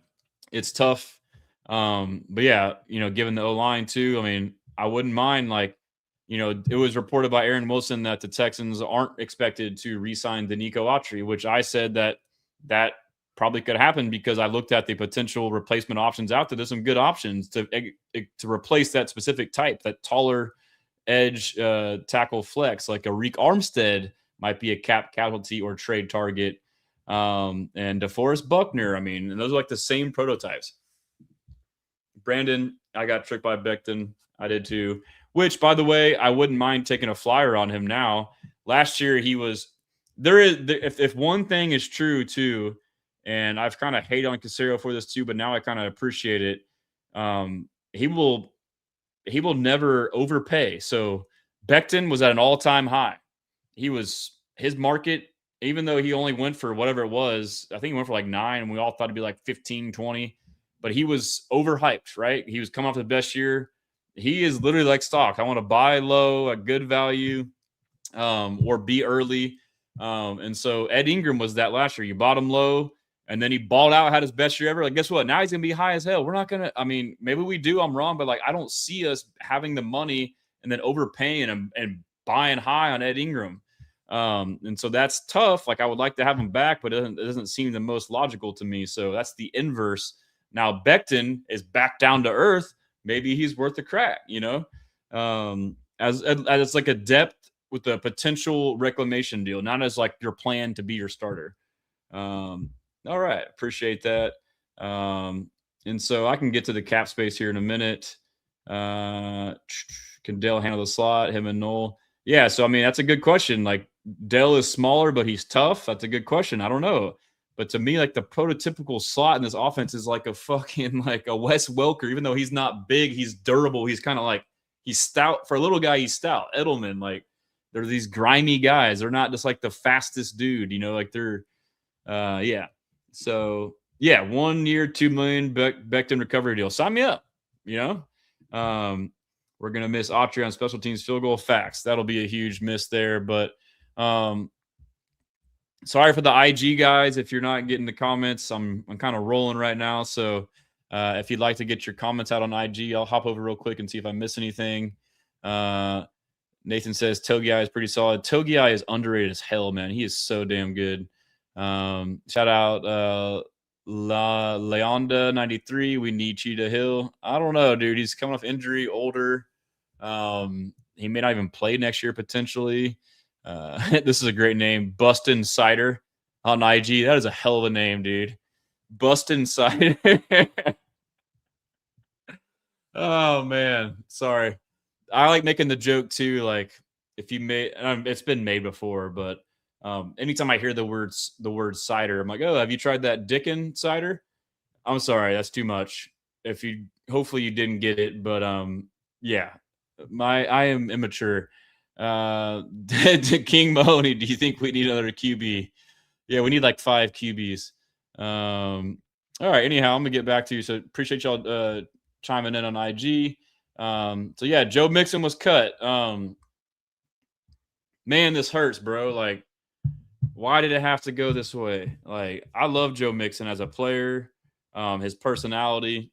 It's tough. But yeah, given the O-line too, I mean, I wouldn't mind, like, it was reported by Aaron Wilson that the Texans aren't expected to re-sign Danico Autry, which I said that probably could happen because I looked at the potential replacement options out there. There's some good options to replace that specific type, that taller edge tackle flex, like a Reek Armstead might be a cap casualty or trade target. And DeForest Buckner, I mean, and those are like the same prototypes. Brandon, I got tricked by Becton. I did too. Which, by the way, I wouldn't mind taking a flyer on him now. Last year, he was there. If one thing is true too, and I've kind of hated on Caserio for this too, but now I kind of appreciate it. He will never overpay. So Becton was at an all-time high. His market, even though he only went for whatever it was, I think he went for like 9, and we all thought it'd be like 15, 20. But he was overhyped, right? He was coming off the best year. He is literally like stock. I want to buy low at good value, or be early. And so Ed Ingram was that last year. You bought him low, and then he balled out, had his best year ever. Like, guess what? Now he's going to be high as hell. We're not going to, I mean, maybe we do. I'm wrong, but like, I don't see us having the money and then overpaying and buying high on Ed Ingram. And so that's tough. Like, I would like to have him back, but it doesn't seem the most logical to me. So that's the inverse. Now Becton is back down to earth. Maybe he's worth a crack, as like a depth with a potential reclamation deal, not as like your plan to be your starter. All right. Appreciate that. And so I can get to the cap space here in a minute. Can Dale handle the slot, him and Noel? Yeah. So, I mean, that's a good question. Like, Dale is smaller, but he's tough. That's a good question. I don't know. But to me, like, the prototypical slot in this offense is like a fucking, like a Wes Welker. Even though he's not big, he's durable. He's kind of like, he's stout. For a little guy, he's stout. Edelman, like, they're these grimy guys. They're not just like the fastest dude, like they're, yeah. So, yeah, 1 year, $2 million Becton recovery deal. Sign me up, we're going to miss Autry on special teams field goal. Facts. That'll be a huge miss there. But, sorry for the IG guys. If you're not getting the comments, I'm kind of rolling right now. So if you'd like to get your comments out on IG, I'll hop over real quick and see if I miss anything. Nathan says Togiai is pretty solid. Togiai is underrated as hell, man. He is so damn good. Shout out Leonda 93. We need Cheetah Hill. I don't know, dude. He's coming off injury, older. He may not even play next year potentially. This is a great name, Bustin Cider on IG. That is a hell of a name, dude. Bustin Cider. Oh man, sorry. I like making the joke too. Like if you made, it's been made before, but anytime I hear the word cider, I'm like, oh, have you tried that Dickin cider? I'm sorry, that's too much. If you, hopefully you didn't get it, but yeah, I am immature. To King Mahoney, do you think we need another QB? Yeah, we need like 5 QBs. All right. Anyhow, I'm gonna get back to you. So appreciate y'all chiming in on IG. So yeah, Joe Mixon was cut. Man, this hurts, bro. Like, why did it have to go this way? Like, I love Joe Mixon as a player. His personality.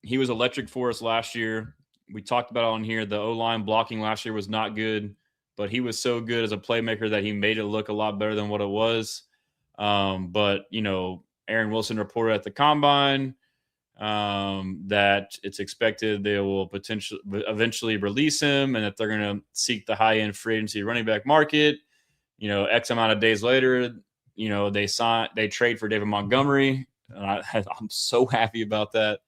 He was electric for us last year. We talked about it on here. The O-line blocking last year was not good, but he was so good as a playmaker that he made it look a lot better than what it was. But, you know, Aaron Wilson reported at the combine that it's expected they will potentially eventually release him and that they're going to seek the high-end free agency running back market. You know, X amount of days later, you know, they trade for David Montgomery. And I'm so happy about that.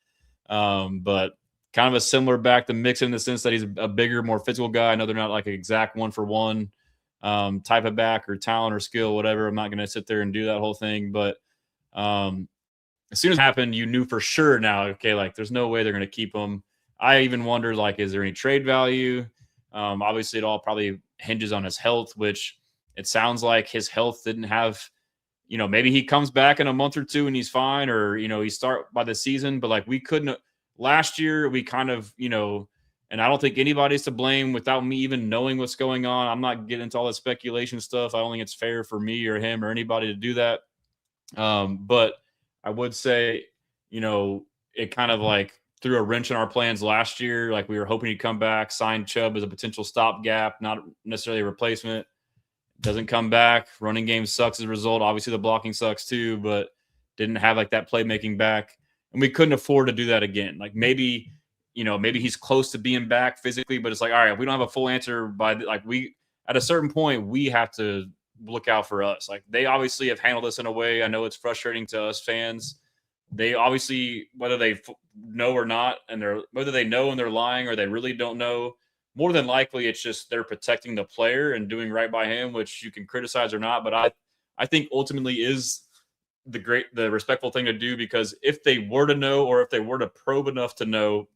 But kind of a similar back to Mixon in the sense that he's a bigger, more physical guy. I know they're not like an exact 1-for-1 type of back or talent or skill, whatever. I'm not going to sit there and do that whole thing. But as soon as it happened, you knew for sure now, okay, like there's no way they're going to keep him. I even wondered, like, is there any trade value? Obviously, it all probably hinges on his health, which it sounds like his health didn't have, you know, maybe he comes back in a month or two and he's fine, or, you know, he start by the season. But like we couldn't last year, we kind of, you know, and I don't think anybody's to blame without me even knowing what's going on. I'm not getting into all that speculation stuff. I don't think it's fair for me or him or anybody to do that. But I would say, you know, it kind of like threw a wrench in our plans last year. Like we were hoping he'd come back, sign Chubb as a potential stopgap, not necessarily a replacement. Doesn't come back. Running game sucks as a result. Obviously, the blocking sucks too, but didn't have like that playmaking back. And we couldn't afford to do that again. Like maybe, you know, maybe he's close to being back physically, but it's like, all right, we don't have a full answer by like we at a certain point, we have to look out for us. Like they obviously have handled this in a way. I know it's frustrating to us fans. They obviously, whether they know or not, and whether they know and they're lying or they really don't know, more than likely it's just they're protecting the player and doing right by him, which you can criticize or not. But I think ultimately is the respectful thing to do, because if they were to know, or if they were to probe enough to know,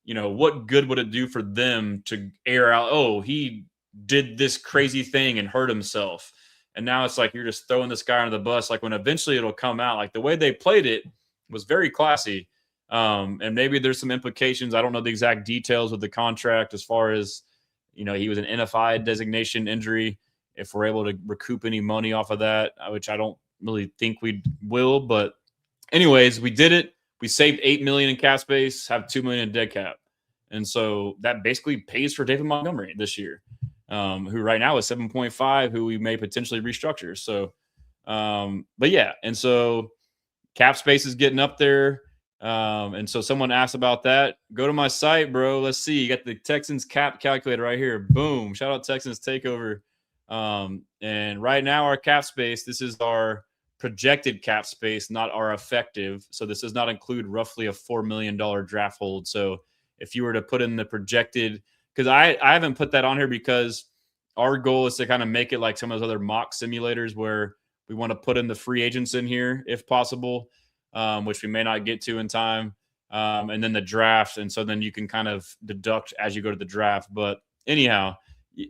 you know, what good would it do for them to air out, oh, he did this crazy thing and hurt himself. And now it's like you're just throwing this guy under the bus. Like when eventually it'll come out, like the way they played it was very classy. And maybe there's some implications. I don't know the exact details of the contract as far as, you know, he was an NFI designation injury. If we're able to recoup any money off of that, which I don't really think we will. But anyways, we did it. We saved $8 million in cap space, have $2 million in dead cap. And so that basically pays for David Montgomery this year, who right now is 7.5, who we may potentially restructure. So, but yeah. And so cap space is getting up there. And so someone asked about that. Go to my site, bro. Let's see. You got the Texans cap calculator right here. Boom. Shout out Texans Takeover. And right now our cap space, this is our projected cap space, not our effective. So this does not include roughly a $4 million draft hold. So if you were to put in the projected, because I haven't put that on here because our goal is to kind of make it like some of those other mock simulators where we want to put in the free agents in here if possible, which we may not get to in time, and then the draft. And so then you can kind of deduct as you go to the draft. But anyhow,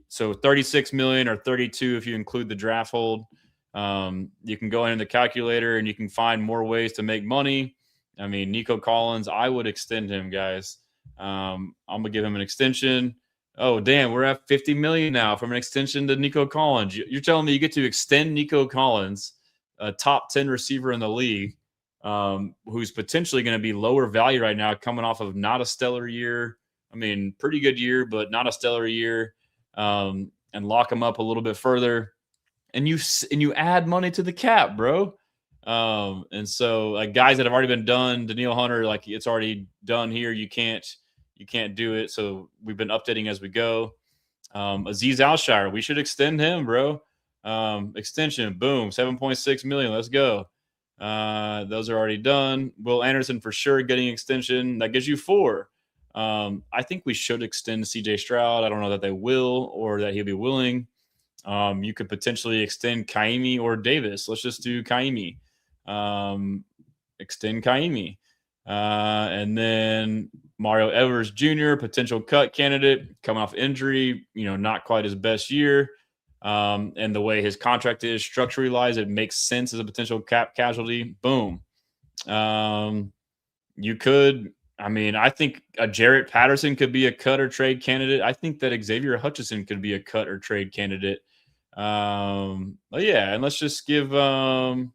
so 36 million or 32 if you include the draft hold. You can go in the calculator and you can find more ways to make money. I mean, Nico Collins, I would extend him, guys. I'm going to give him an extension. Oh, damn, we're at 50 million now from an extension to Nico Collins. You're telling me you get to extend Nico Collins, a top 10 receiver in the league, who's potentially going to be lower value right now, coming off of not a stellar year. I mean, pretty good year, but not a stellar year, and lock him up a little bit further. And you add money to the cap, bro. And so like guys that have already been done, Danielle Hunter, like it's already done here. You can't you can't do it. So we've been updating as we go. Aziz Alshire, we should extend him, bro. Extension, boom, 7.6 million. Let's go. Those are already done. Will Anderson for sure getting extension. That gives you 4. I think we should extend CJ Stroud. I don't know that they will or that he'll be willing. You could potentially extend Kaimi or Davis. Let's just do Kaimi. Extend Kaimi. And then Mario Evers Jr., potential cut candidate, coming off injury, not quite his best year. And the way his contract is structurally, it makes sense as a potential cap casualty. Boom. You could, I think a Jarrett Patterson could be a cut or trade candidate. I think that Xavier Hutchinson could be a cut or trade candidate. But yeah, and let's just give, and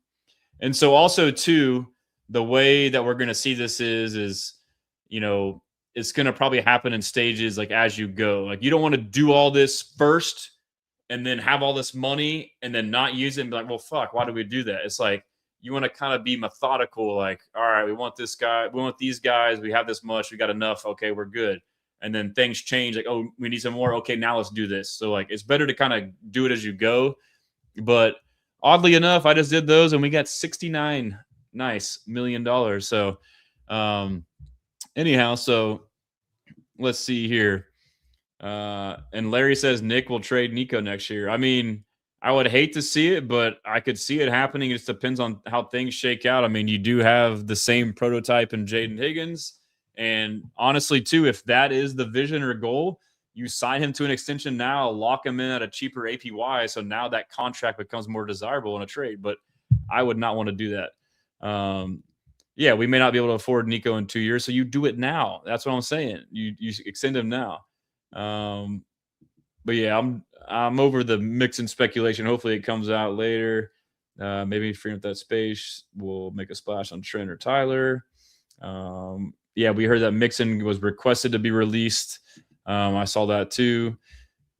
so also too, the way that we're going to see this is, it's going to probably happen in stages, like as you go. Like you don't want to do all this first and then have all this money and then not use it and be like, well, fuck, why do we do that? It's like, you want to kind of be methodical. Like, all right, we want this guy. We want these guys. We have this much. We got enough. Okay, we're good. And then things change. Like, oh, we need some more. Okay, now let's do this. So like, it's better to kind of do it as you go. But oddly enough, I just did those and we got $69 million. So anyhow, so let's see here. And Larry says Nick will trade Nico next year. I would hate to see it, but I could see it happening. It just depends on how things shake out. You do have the same prototype in Jaden Higgins. And honestly, too, if that is the vision or goal, you sign him to an extension now, lock him in at a cheaper APY. So now that contract becomes more desirable in a trade. But I would not want to do that. Yeah, we may not be able to afford Nico in 2 years. So you do it now. That's what I'm saying. You extend him now. But yeah, I'm over the Mixon speculation. Hopefully it comes out later. Maybe freeing up that space, we'll make a splash on Trent or Tyler. Yeah, we heard that Mixon was requested to be released. I saw that too.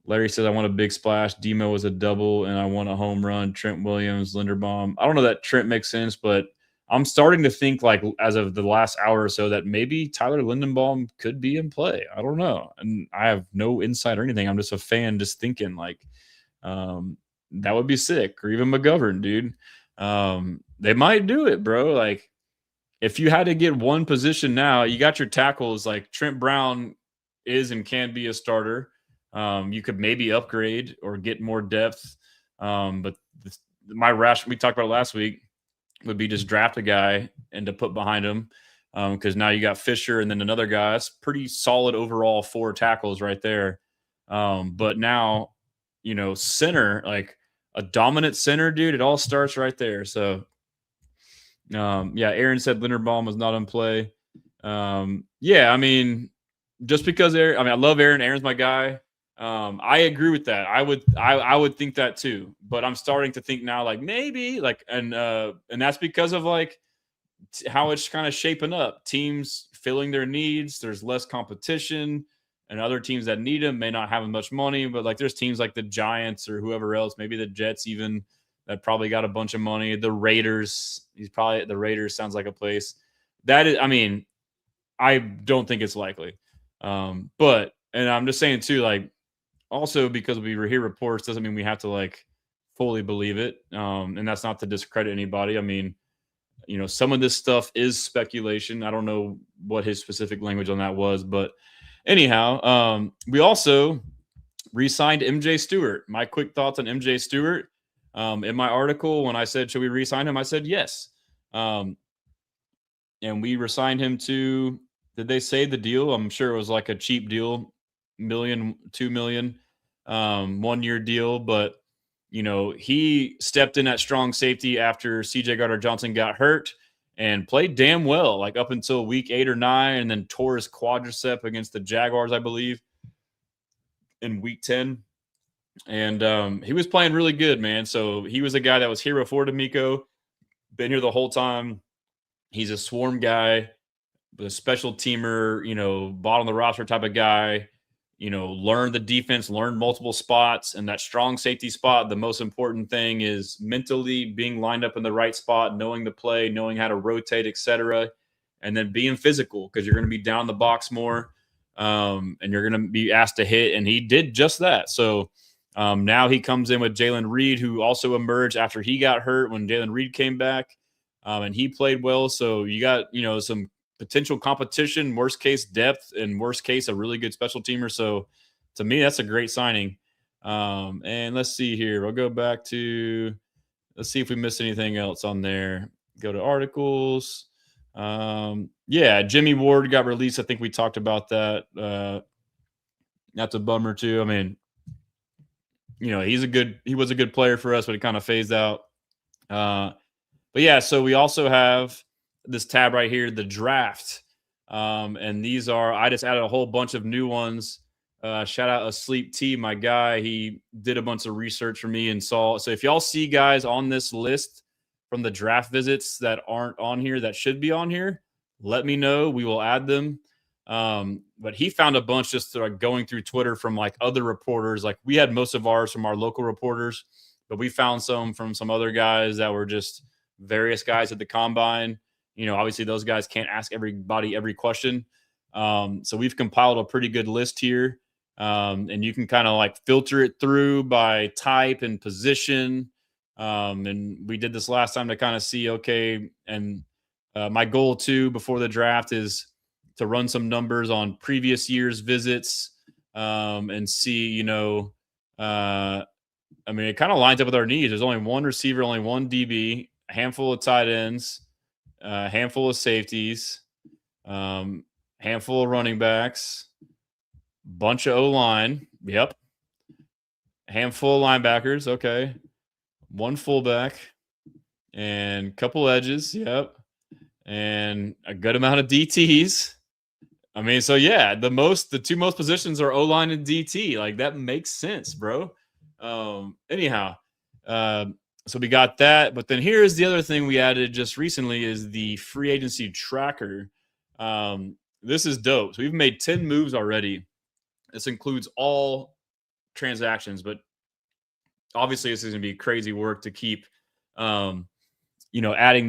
Larry says, I want a big splash. Demo was a double, and I want a home run. Trent Williams, Linderbaum. I don't know that Trent makes sense, but I'm starting to think, like, as of the last hour or so, that maybe Tyler Linderbaum could be in play. I don't know. And I have no insight or anything. I'm just a fan just thinking, like, that would be sick. Or even McGovern, dude. They might do it, bro. Like, if you had to get one position now, you got your tackles. Like, Trent Brown is and can be a starter. You could maybe upgrade or get more depth. But my we talked about it last week, would be just draft a guy and to put behind him, because now you got Fisher and then another guy. That's pretty solid overall 4 tackles right there. But now, center, like a dominant center, dude, it all starts right there. So, yeah, Aaron said Linderbaum was not in play. Yeah, just because I love Aaron. Aaron's my guy. I agree with that. I would think that too, but I'm starting to think now, like maybe and that's because of like how it's kind of shaping up, teams filling their needs. There's less competition, and other teams that need them may not have as much money, but like there's teams like the Giants or whoever else, maybe the Jets even, that probably got a bunch of money. The Raiders, the Raiders sounds like a place that is, I don't think it's likely. But, and I'm just saying too, like, also because we hear reports doesn't mean we have to like fully believe it. And that's not to discredit anybody. Some of this stuff is speculation. I don't know what his specific language on that was, but anyhow, we also re-signed MJ Stewart. My quick thoughts on MJ Stewart. In my article, when I said, should we re-sign him? I said, yes. And we re-signed him to, did they say the deal? I'm sure it was like a cheap deal. $1 million, $2 million, 1 year deal. But, he stepped in at strong safety after CJ Gardner-Johnson got hurt and played damn well, like up until week 8 or 9, and then tore his quadricep against the Jaguars, I believe, in week 10. And he was playing really good, man. So he was a guy that was here before D'Amico, been here the whole time. He's a swarm guy, a special teamer, bottom of the roster type of guy. Learn the defense, learn multiple spots, and that strong safety spot. The most important thing is mentally being lined up in the right spot, knowing the play, knowing how to rotate, etc., and then being physical because you're going to be down the box more. and you're going to be asked to hit, and he did just that. So now he comes in with Jalen Reed, who also emerged after he got hurt when Jalen Reed came back, and he played well. So you got, some potential competition, worst case depth, and worst case a really good special teamer. So to me, that's a great signing. And let's see here. We'll go back to, let's see if we missed anything else on there. Go to articles. Jimmy Ward got released. I think we talked about that. That's a bummer too. I mean, he was a good player for us, but he kind of phased out. So we also have this tab right here, the draft. And these are, I just added a whole bunch of new ones. Shout out Asleep T, my guy. He did a bunch of research for me and saw. So if y'all see guys on this list from the draft visits that aren't on here, that should be on here, let me know. We will add them. But he found a bunch just going through Twitter from like other reporters. Like we had most of ours from our local reporters, but we found some from some other guys that were just various guys at the combine. Obviously those guys can't ask everybody every question. So we've compiled a pretty good list here. And you can kind of like filter it through by type and position. And we did this last time to kind of see, okay. And my goal too, before the draft, is to run some numbers on previous year's visits, and see, it kind of lines up with our needs. There's only one receiver, only one DB, a handful of tight ends, a handful of safeties, handful of running backs, bunch of O-line. Yep. Handful of linebackers. Okay. One fullback and a couple edges. Yep. And a good amount of DTs. So the two most positions are O-line and DT. Like that makes sense, bro. So we got that, but then here's the other thing we added just recently is the free agency tracker. This is dope. So we've made 10 moves already. This includes all transactions, but obviously this is going to be crazy work to keep, adding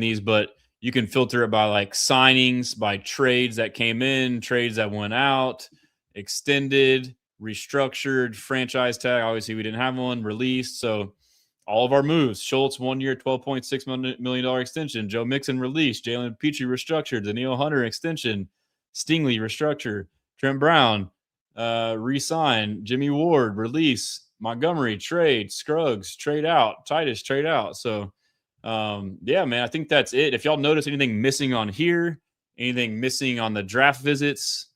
these, but you can filter it by like signings, by trades that came in, trades that went out, extended, restructured, franchise tag. Obviously we didn't have one, released. So all of our moves: Schultz 1 year, $12.6 million extension. Joe Mixon released. Jalen Pitre restructured. Danielle Hunter extension. Stingley restructure. Trent Brown re-sign. Jimmy Ward release. Montgomery trade. Scruggs trade out. Titus trade out. So I think that's it. If y'all notice anything missing on here, anything missing on the draft visits,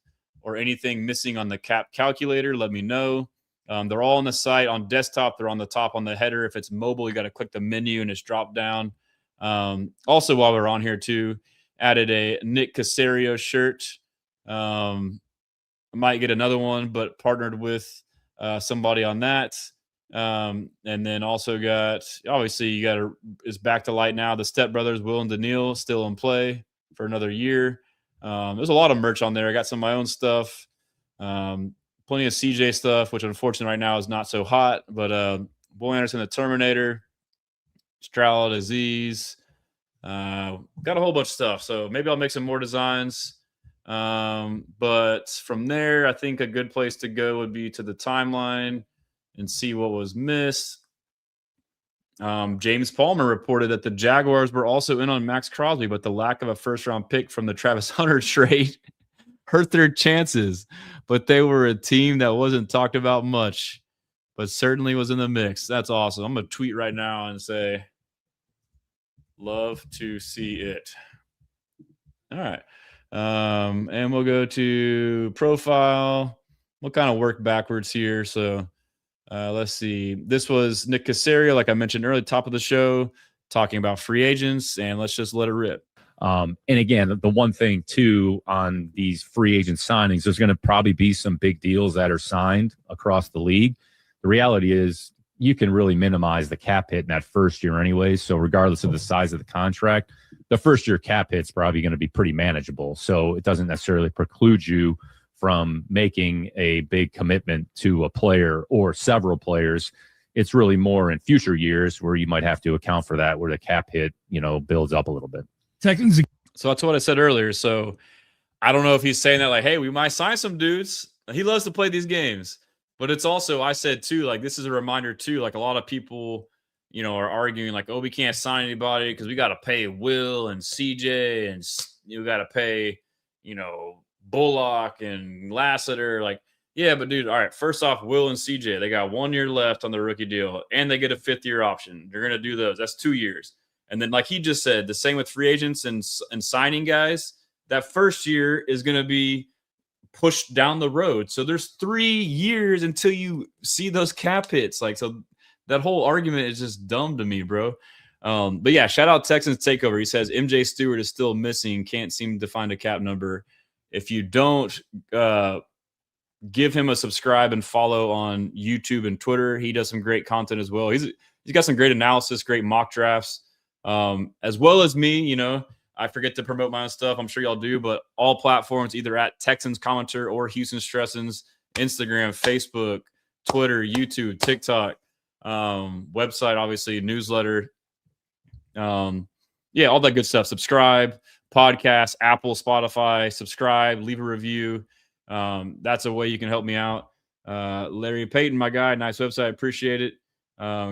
or anything missing on the cap calculator, let me know. They're all on the site. On desktop, they're on the top on the header. If it's mobile, you got to click the menu and it's dropped down. Also, while we're on here too, added a Nick Caserio shirt. I might get another one, but partnered with somebody on that. And then also got, obviously it's back to light now. The Step Brothers, Will and Danielle, still in play for another year. There's a lot of merch on there. I got some of my own stuff. Plenty of CJ stuff, which unfortunately right now is not so hot. But Boy Anderson, the Terminator, Stroud, Aziz, got a whole bunch of stuff. So maybe I'll make some more designs. But from there, I think a good place to go would be to the timeline and see what was missed. James Palmer reported that the Jaguars were also in on Max Crosby, but the lack of a first-round pick from the Travis Hunter trade hurt their chances. But they were a team that wasn't talked about much, but certainly was in the mix. That's awesome. I'm going to tweet right now and say, love to see it. All right. And we'll go to profile. We'll kind of work backwards here. So let's see. This was Nick Caserio, like I mentioned earlier, top of the show, talking about free agents, and let's just let it rip. And again, the one thing too on these free agent signings, there's going to probably be some big deals that are signed across the league. The reality is you can really minimize the cap hit in that first year anyway. So regardless of the size of the contract, the first year cap hit's probably going to be pretty manageable. So it doesn't necessarily preclude you from making a big commitment to a player or several players. It's really more in future years where you might have to account for that, where the cap hit, builds up a little bit. Texans. So that's what I said earlier. So I don't know if he's saying that like, hey, we might sign some dudes. He loves to play these games. But it's also, I said too, like, this is a reminder too, like a lot of people, are arguing like, oh, we can't sign anybody because we got to pay Will and CJ and you got to pay, Bullock and Lassiter. Like, yeah, but dude, all right, first off, Will and CJ, they got 1 year left on their rookie deal and they get a 5th-year option. They're going to do those. That's 2 years. And then, like he just said, the same with free agents and signing guys. That first year is going to be pushed down the road. So there's 3 years until you see those cap hits. Like, so that whole argument is just dumb to me, bro. But yeah, shout out Texans Takeover. He says MJ Stewart is still missing. Can't seem to find a cap number. If you don't give him a subscribe and follow on YouTube and Twitter, he does some great content as well. He's got some great analysis, great mock drafts, as well as me. I forget to promote my own stuff. I'm sure y'all do, but all platforms, either at Texans Commenter or Houston Stressins, Instagram, Facebook, Twitter, YouTube, TikTok, website, obviously, newsletter. Yeah, all that good stuff. Subscribe, podcast, Apple, Spotify, subscribe, leave a review. That's a way you can help me out. Larry Payton, my guy, nice website. Appreciate it.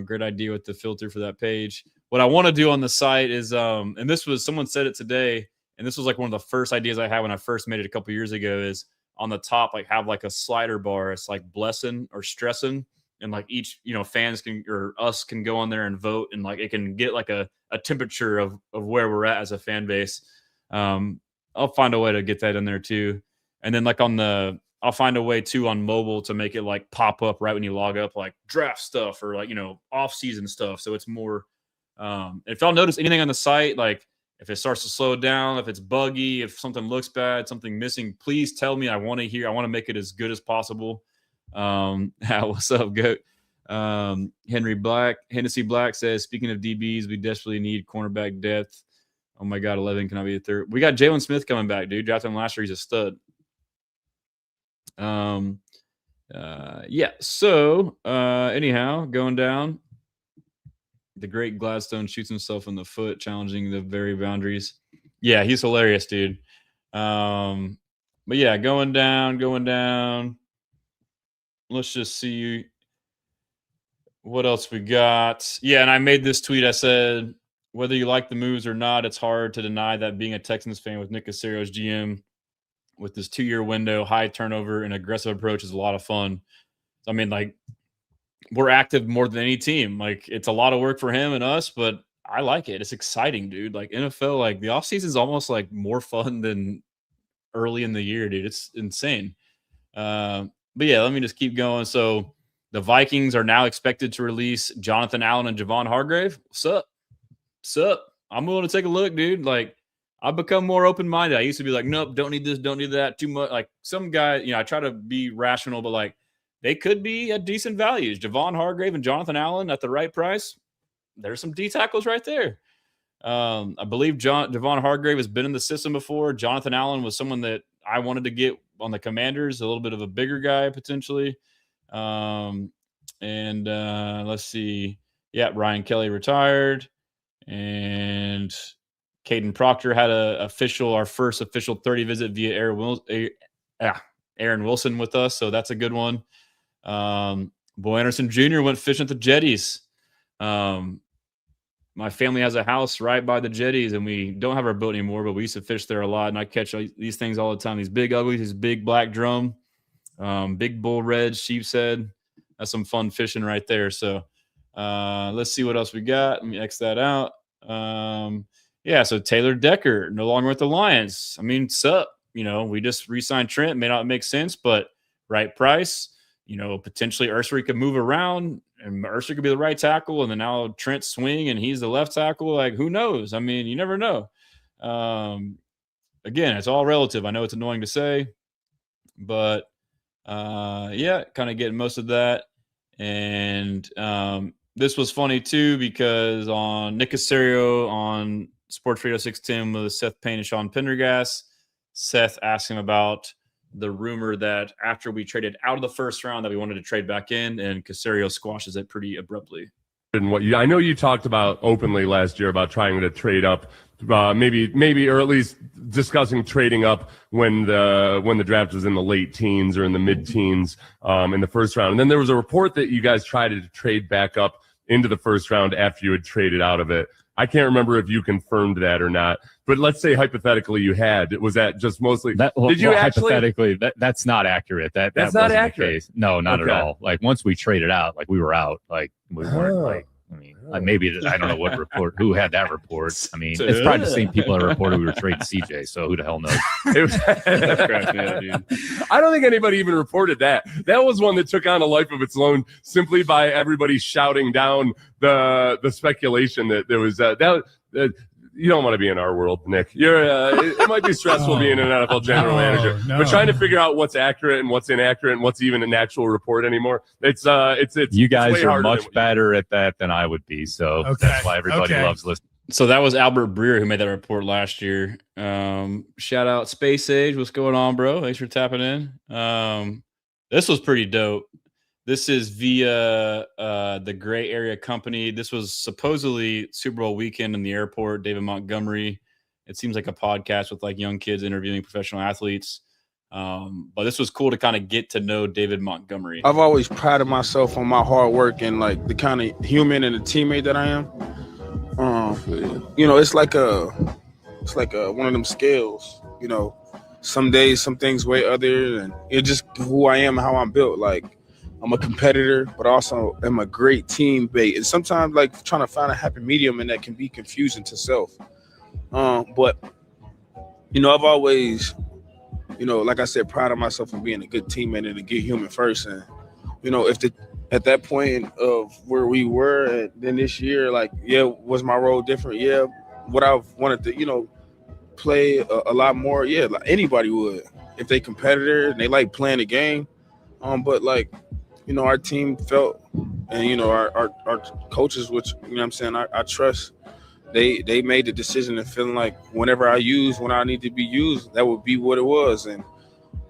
Great idea with the filter for that page. What I want to do on the site is, and this was, someone said it today, and this was like one of the first ideas I had when I first made it a couple years ago, is on the top, like have like a slider bar. It's like blessing or stressing. And like each, fans can, or us can go on there and vote. And like, it can get like a temperature of where we're at as a fan base. I'll find a way to get that in there too. And then like I'll find a way too on mobile to make it like pop up right when you log up, like draft stuff or like, off season stuff. So it's more, if y'all notice anything on the site, like if it starts to slow down, if it's buggy, if something looks bad, something missing, please tell me. I want to make it as good as possible. What's up, Goat? Hennessy Black says, speaking of DBs, we desperately need cornerback depth. Oh my God, 11 cannot be a third. We got Jalen Smith coming back, dude. Drafted him last year. He's a stud. Yeah. So, anyhow, going down, the great Gladstone shoots himself in the foot, challenging the very boundaries. Yeah, he's hilarious, dude. But yeah, going down. Let's just see what else we got. Yeah, and I made this tweet. I said, whether you like the moves or not, it's hard to deny that being a Texans fan with Nick Caserio as GM with this 2-year window, high turnover, and aggressive approach is a lot of fun. I mean, like, we're active more than any team. Like, it's a lot of work for him and us, but I like it. It's exciting, dude. Like, NFL, like, the offseason is almost, like, more fun than early in the year, dude. It's insane. But, yeah, let me just keep going. So, the Vikings are now expected to release Jonathan Allen and Javon Hargrave. What's up? I'm willing to take a look, dude. Like, I've become more open-minded. I used to be like, nope, don't need this, don't need that, too much. Like, some guy, I try to be rational, but, like, they could be at decent values. Javon Hargrave and Jonathan Allen at the right price. There's some D tackles right there. I believe Javon Hargrave has been in the system before. Jonathan Allen was someone that I wanted to get on the Commanders, a little bit of a bigger guy potentially. Let's see. Yeah, Ryan Kelly retired. And Caden Proctor had our first official 30 visit via Aaron Wilson with us. So that's a good one. Bo Anderson Jr. went fishing at the jetties. My family has a house right by the jetties, and we don't have our boat anymore, but we used to fish there a lot. And I catch these things all the time. These big uglies, these big black drum, big bull red, sheep's head. That's some fun fishing right there. So let's see what else we got. Let me X that out. Yeah, so Taylor Decker, no longer with the Lions. I mean, sup? We just re-signed Trent. May not make sense, but right price. Potentially Ursery could move around and Ursery could be the right tackle. And then now Trent swing and he's the left tackle. Like, who knows? I mean, you never know. Again, it's all relative. I know it's annoying to say, but yeah, kind of getting most of that. And this was funny too, because on Nick Caserio on Sports Radio 610 with Seth Payne and Sean Pendergast, Seth asked him about the rumor that after we traded out of the first round that we wanted to trade back in, and Caserio squashes it pretty abruptly. and I know you talked about openly last year about trying to trade up, maybe, or at least discussing trading up when the draft was in the late teens or in the mid-teens in the first round. And then there was a report that you guys tried to trade back up into the first round after you had traded out of it. I can't remember if you confirmed that or not, but let's say hypothetically you had. Was that just mostly? Did you actually? Hypothetically, that's not accurate. That's not accurate. The case. No, not at all. Like once we traded out, like we were out. Like we weren't like. I mean, maybe I don't know what report. Who had that report? I mean, it's probably the same people that reported we were trading CJ. So who the hell knows? That's cracking me up, dude. I don't think anybody even reported that. That was one that took on a life of its own simply by everybody shouting down the speculation that there was you don't want to be in our world, Nick. It might be stressful being an NFL general manager, but trying to figure out what's accurate and what's inaccurate and what's even an actual report anymore. It's you guys are much better at that than I would be. So that's why everybody loves listening. So that was Albert Breer who made that report last year. Shout out Space Age. What's going on, bro? Thanks for tapping in. This was pretty dope. This is via the Gray Area Company. This was supposedly Super Bowl weekend in the airport. David Montgomery. It seems like a podcast with like young kids interviewing professional athletes. But this was cool to kind of get to know David Montgomery. I've always prided myself on my hard work and like the kind of human and the teammate that I am. It's like one of them scales. Some days some things weigh other, and it's just who I am and how I'm built. Like, I'm a competitor, but also am a great teammate. And sometimes, like, trying to find a happy medium, and that can be confusing to self. But I've always, like I said, prided myself on being a good teammate and a good human first. And, at that point of where we were, and then this year, like, was my role different? Yeah, what I wanted to, play a lot more. Yeah, like anybody would if they competitor and they like playing the game. But like, our team felt, and our coaches, which what I'm saying, I trust, they made the decision and feeling like whenever I when I need to be used, that would be what it was. And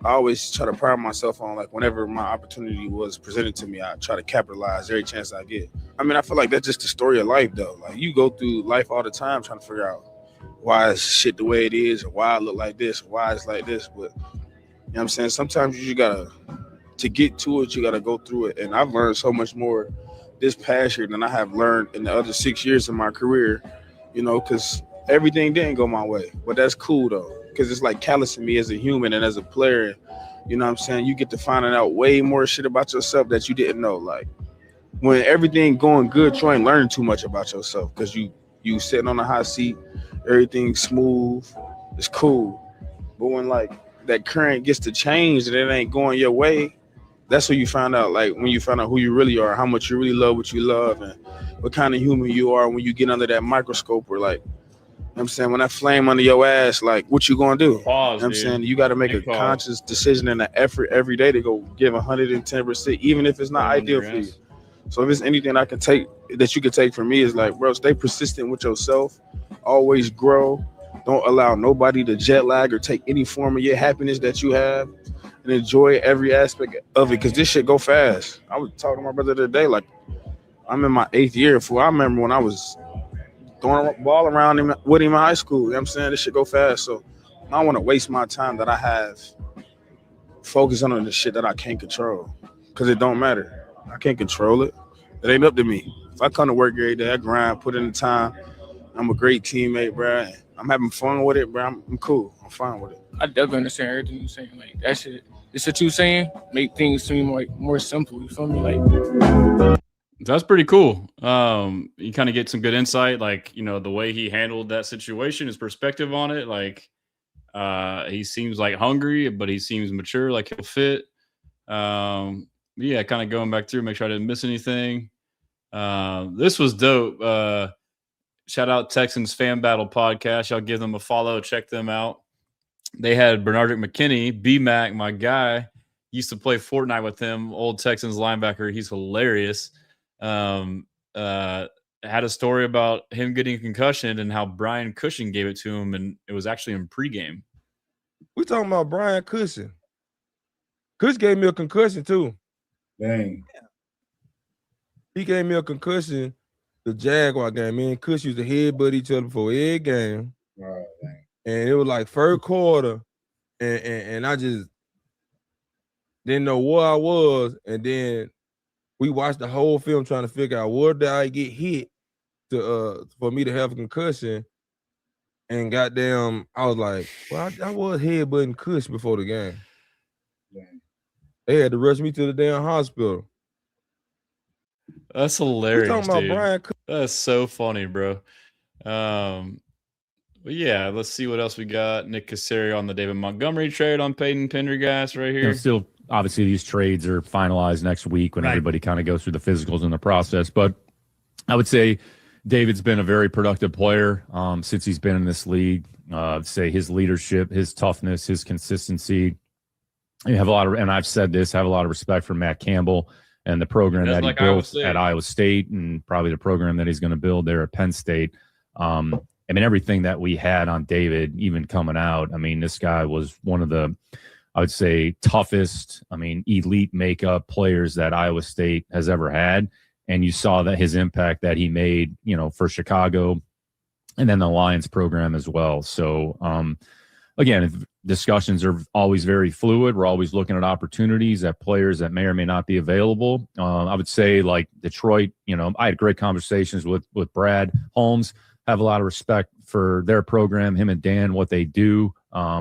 I always try to pride myself on, like, whenever my opportunity was presented to me, I try to capitalize every chance I get. I mean, I feel like that's just the story of life, though. Like, you go through life all the time trying to figure out why is shit the way it is, or why I look like this, or why it's like this. But what I'm saying, sometimes you gotta, to get to it, you gotta go through it. And I've learned so much more this past year than I have learned in the other 6 years of my career, because everything didn't go my way. But that's cool, though, because it's like callousing me as a human and as a player. You know what I'm saying? You get to finding out way more shit about yourself that you didn't know. Like, when everything going good, you ain't learning too much about yourself because you sitting on a hot seat, everything's smooth, it's cool. But when, like, that current gets to change and it ain't going your way, that's when you find out, like, when you find out who you really are, how much you really love what you love, and what kind of human you are when you get under that microscope, or, like, I'm saying, when that flame under your ass, like, what you gonna do? Pause, I'm saying, you got to make a conscious decision and an effort every day to go give 110%, even if it's not ideal for you. So if it's anything I can take, that you can take from me, is like, bro, stay persistent with yourself, always grow. Don't allow nobody to jet lag or take any form of your happiness that you have, and enjoy every aspect of it, because this shit go fast. I was talking to my brother today, like, I'm in my 8th year. I remember when I was throwing a ball around him with him in high school. You know what I'm saying? This shit go fast. So I don't want to waste my time that I have focusing on the shit that I can't control, because it don't matter. I can't control it. It ain't up to me. If I come to work every day, I grind, put in the time. I'm a great teammate, bro. I'm having fun with it, bro. I'm cool. I'm fine with it. I definitely understand everything you're saying. Like, that shit, it's what you're saying, make things seem like more simple. You feel me? Like, that's pretty cool. You kind of get some good insight, like, the way he handled that situation, his perspective on it. Like, he seems like hungry, but he seems mature, like he'll fit. Yeah, kind of going back through, make sure I didn't miss anything. This was dope. Shout out Texans Fan Battle Podcast. Y'all give them a follow. Check them out. They had Bernard McKinney, B-Mac, my guy. Used to play Fortnite with him, old Texans linebacker. He's hilarious. Had a story about him getting a concussion and how Brian Cushing gave it to him, and it was actually in pregame. We talking about Brian Cushing. Cush gave me a concussion too. Dang. He gave me a concussion the Jaguar game. Me and Kush used to headbutt each other before every game. Oh, dang. And it was like first quarter, and I just didn't know where I was. And then we watched the whole film trying to figure out where did I get hit to for me to have a concussion. And goddamn, I was like, well, I was headbutting Kush before the game. Dang. They had to rush me to the damn hospital. That's We hilarious, talking about dude. Brian Cook. That's so funny, bro. But yeah, let's see what else we got. Nick Caserio on the David Montgomery trade on Peyton Pendergast right here. Still, obviously, these trades are finalized next week when everybody kind of goes through the physicals in the process. But I would say David's been a very productive player since he's been in this league. Say his leadership, his toughness, his consistency. You have a lot of, and I've said this, have a lot of respect for Matt Campbell and the program that he built at Iowa State, and probably the program that he's going to build there at Penn State. I mean, everything that we had on David, even coming out, I mean, this guy was one of the, I would say, toughest, elite makeup players that Iowa State has ever had. And you saw that his impact that he made, for Chicago and then the Lions program as well. So, again, discussions are always very fluid. We're always looking at opportunities at players that may or may not be available. I would say, like Detroit, I had great conversations with Brad Holmes. Have a lot of respect for their program. Him and Dan, what they do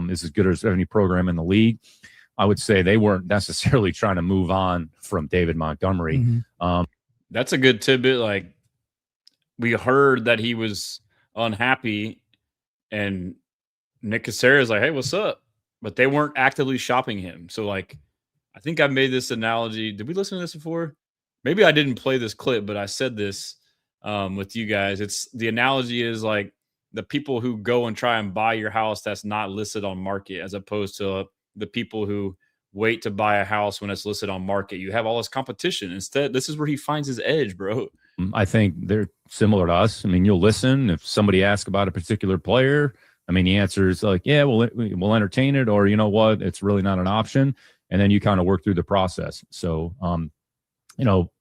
is as good as any program in the league. I would say they weren't necessarily trying to move on from David Montgomery. Mm-hmm. That's a good tidbit. Like, we heard that he was unhappy, and Nick Caserio is like, "Hey, what's up?" But they weren't actively shopping him. So, like, I think I made this analogy. Did we listen to this before? Maybe I didn't play this clip, but I said this with you guys. It's the analogy is like the people who go and try and buy your house that's not listed on market, as opposed to the people who wait to buy a house when it's listed on market. You have all this competition. Instead, this is where he finds his edge, bro. I think they're similar to us. You'll listen if somebody asks about a particular player. The answer is like, yeah, we'll entertain it, or you know what, it's really not an option. And then you kind of work through the process. So,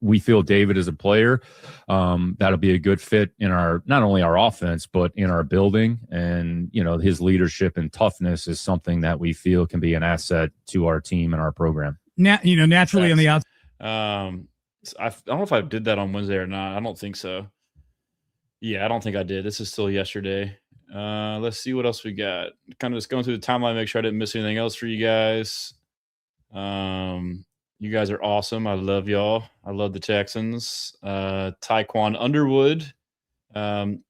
we feel David is a player that'll be a good fit in not only our offense, but in our building. And, his leadership and toughness is something that we feel can be an asset to our team and our program. Naturally on the outside. I don't know if I did that on Wednesday or not. I don't think so. Yeah, I don't think I did. This is still yesterday. Let's see what else we got. Kind of just going through the timeline, make sure I didn't miss anything else for you guys. You guys are awesome. I love y'all. I love the Texans. Tyquan Underwood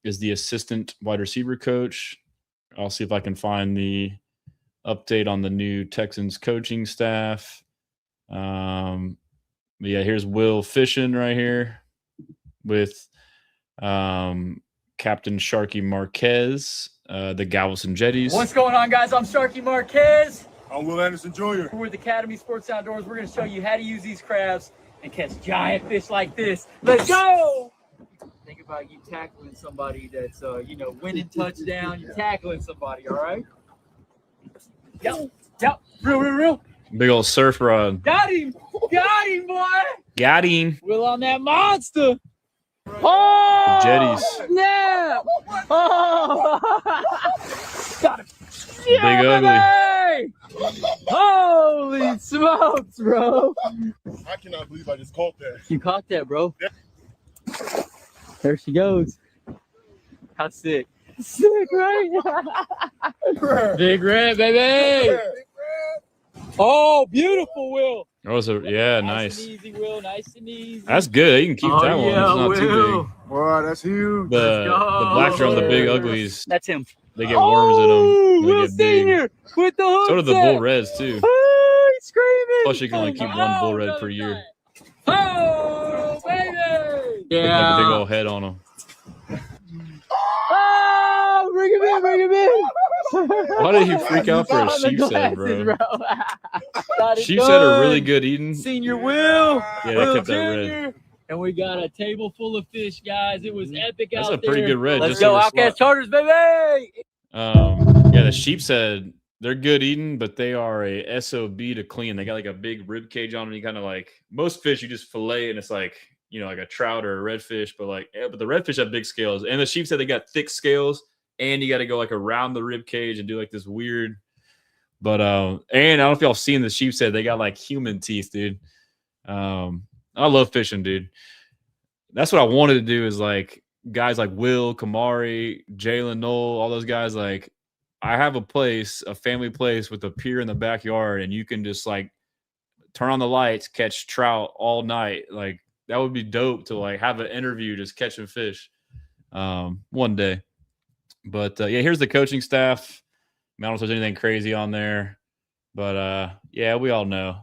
is the assistant wide receiver coach. I'll see if I can find the update on the new Texans coaching staff. But yeah, here's Will Fishin right here with Captain Sharky Marquez, the Galveston Jetties. What's going on, guys? I'm Sharky Marquez. I'm Will Anderson Jr. We're with Academy Sports Outdoors. We're going to show you how to use these crabs and catch giant fish like this. Let's go! Think about you tackling somebody that's, winning touchdown. You're tackling somebody, all right? Yep. Real. Big old surf rod. Got him, boy. Got him. Will on that monster. Oh! Jetties. Yeah. Oh! Got him. Yeah, Big Ugly. Holy smokes, bro. I cannot believe I just caught that. You caught that, bro. Yeah. There she goes. How sick. Sick, right? Big red, baby. Big red. Oh, beautiful, Will. Yeah, nice. And easy, Will. Nice and easy. That's good. You can keep that one. It's not too big. Boy, that's huge. The blacks are on the Big Uglies. That's him. They get worms in them. They Will get big. Senior with the hook. So do the bull reds too. Oh, he's screaming. Plus, you can only keep one bull red per year. Oh, baby. They have a big old head on them. Oh, bring him in. Why did he freak out for a sheep's head, bro? Sheep's head are really good eating. Senior Will. Yeah, they kept that red. And we got a table full of fish, guys. It was epic out there. That's a pretty good red. Let's go, Outcast Charters, baby. Yeah, the sheep's head, they're good eating, but they are a SOB to clean. They got like a big rib cage on them. You kind of like, most fish you just fillet and it's like like a trout or a redfish, but but the redfish have big scales, and the sheep said they got thick scales, and you got to go like around the rib cage and do like this weird. But and I don't know if y'all seen the sheep said they got like human teeth, dude. I love fishing, dude. That's what I wanted to do is like guys like Will, Kamari, Jalen, Noel, all those guys. Like I have a family place with a pier in the backyard, and you can just like turn on the lights, catch trout all night. Like that would be dope to like have an interview just catching fish one day. But yeah, here's the coaching staff. I don't know if there's anything crazy on there, but yeah, we all know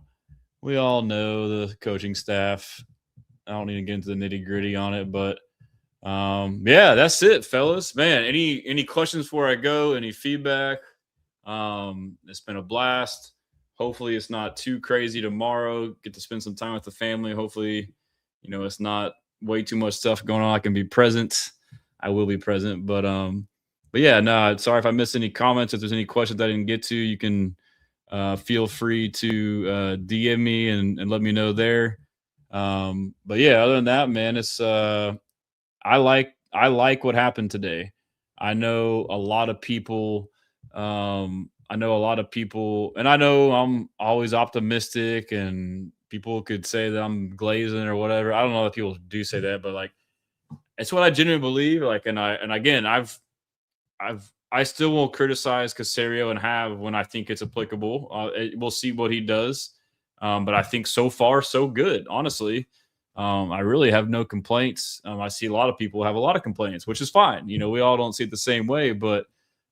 the coaching staff. I don't need to get into the nitty gritty on it, but yeah, that's it, fellas. Man, any questions before I go? Any feedback? It's been a blast. Hopefully it's not too crazy tomorrow. Get to spend some time with the family. Hopefully, it's not way too much stuff going on. I can be present. I will be present, but yeah, no, sorry if I missed any comments. If there's any questions I didn't get to, you can feel free to DM me and let me know there. But yeah, other than that, man, it's I like what happened today. I know a lot of people. And I know I'm always optimistic, and people could say that I'm glazing or whatever. I don't know if people do say that, but like, it's what I genuinely believe. Like, and again, I still won't criticize Caserio and have when I think it's applicable. We'll see what he does. But I think so far, so good, honestly. I really have no complaints. I see a lot of people have a lot of complaints, which is fine. We all don't see it the same way, but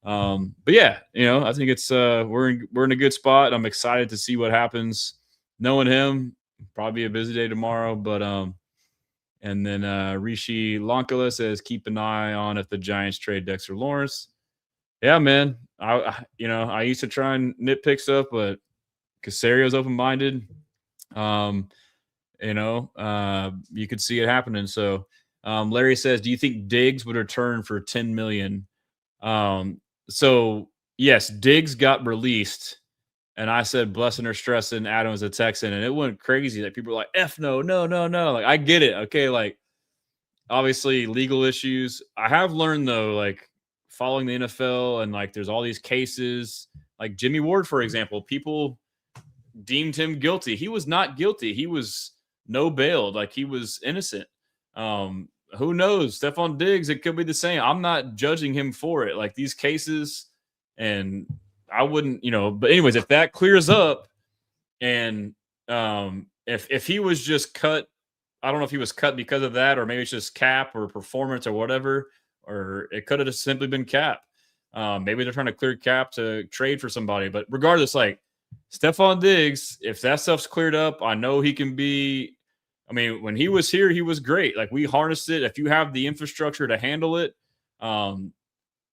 yeah, I think it's we're in a good spot. I'm excited to see what happens. Knowing him, probably a busy day tomorrow, but and then Rishi Lankala says keep an eye on if the Giants trade Dexter Lawrence. Yeah, man. I used to try and nitpick stuff, but Caserio's open-minded. You could see it happening. So Larry says, do you think Diggs would return for $10 million? So yes, Diggs got released, and I said blessing or stressing Adams a Texan, and it went crazy. Like people were like, F no. Like I get it. Okay. Like obviously legal issues. I have learned though, like following the NFL and like, there's all these cases like Jimmy Ward, for example, people deemed him guilty. He was not guilty. He was no bailed. Like he was innocent. Who knows? Stephon Diggs, it could be the same. I'm not judging him for it. Like these cases, and I wouldn't, but anyways, if that clears up and if he was just cut, I don't know if he was cut because of that, or maybe it's just cap or performance or whatever, or it could have simply been cap. Maybe they're trying to clear cap to trade for somebody, but regardless, like Stephon Diggs, if that stuff's cleared up, I know he can be. I mean, when he was here, he was great. Like we harnessed it. If you have the infrastructure to handle it, I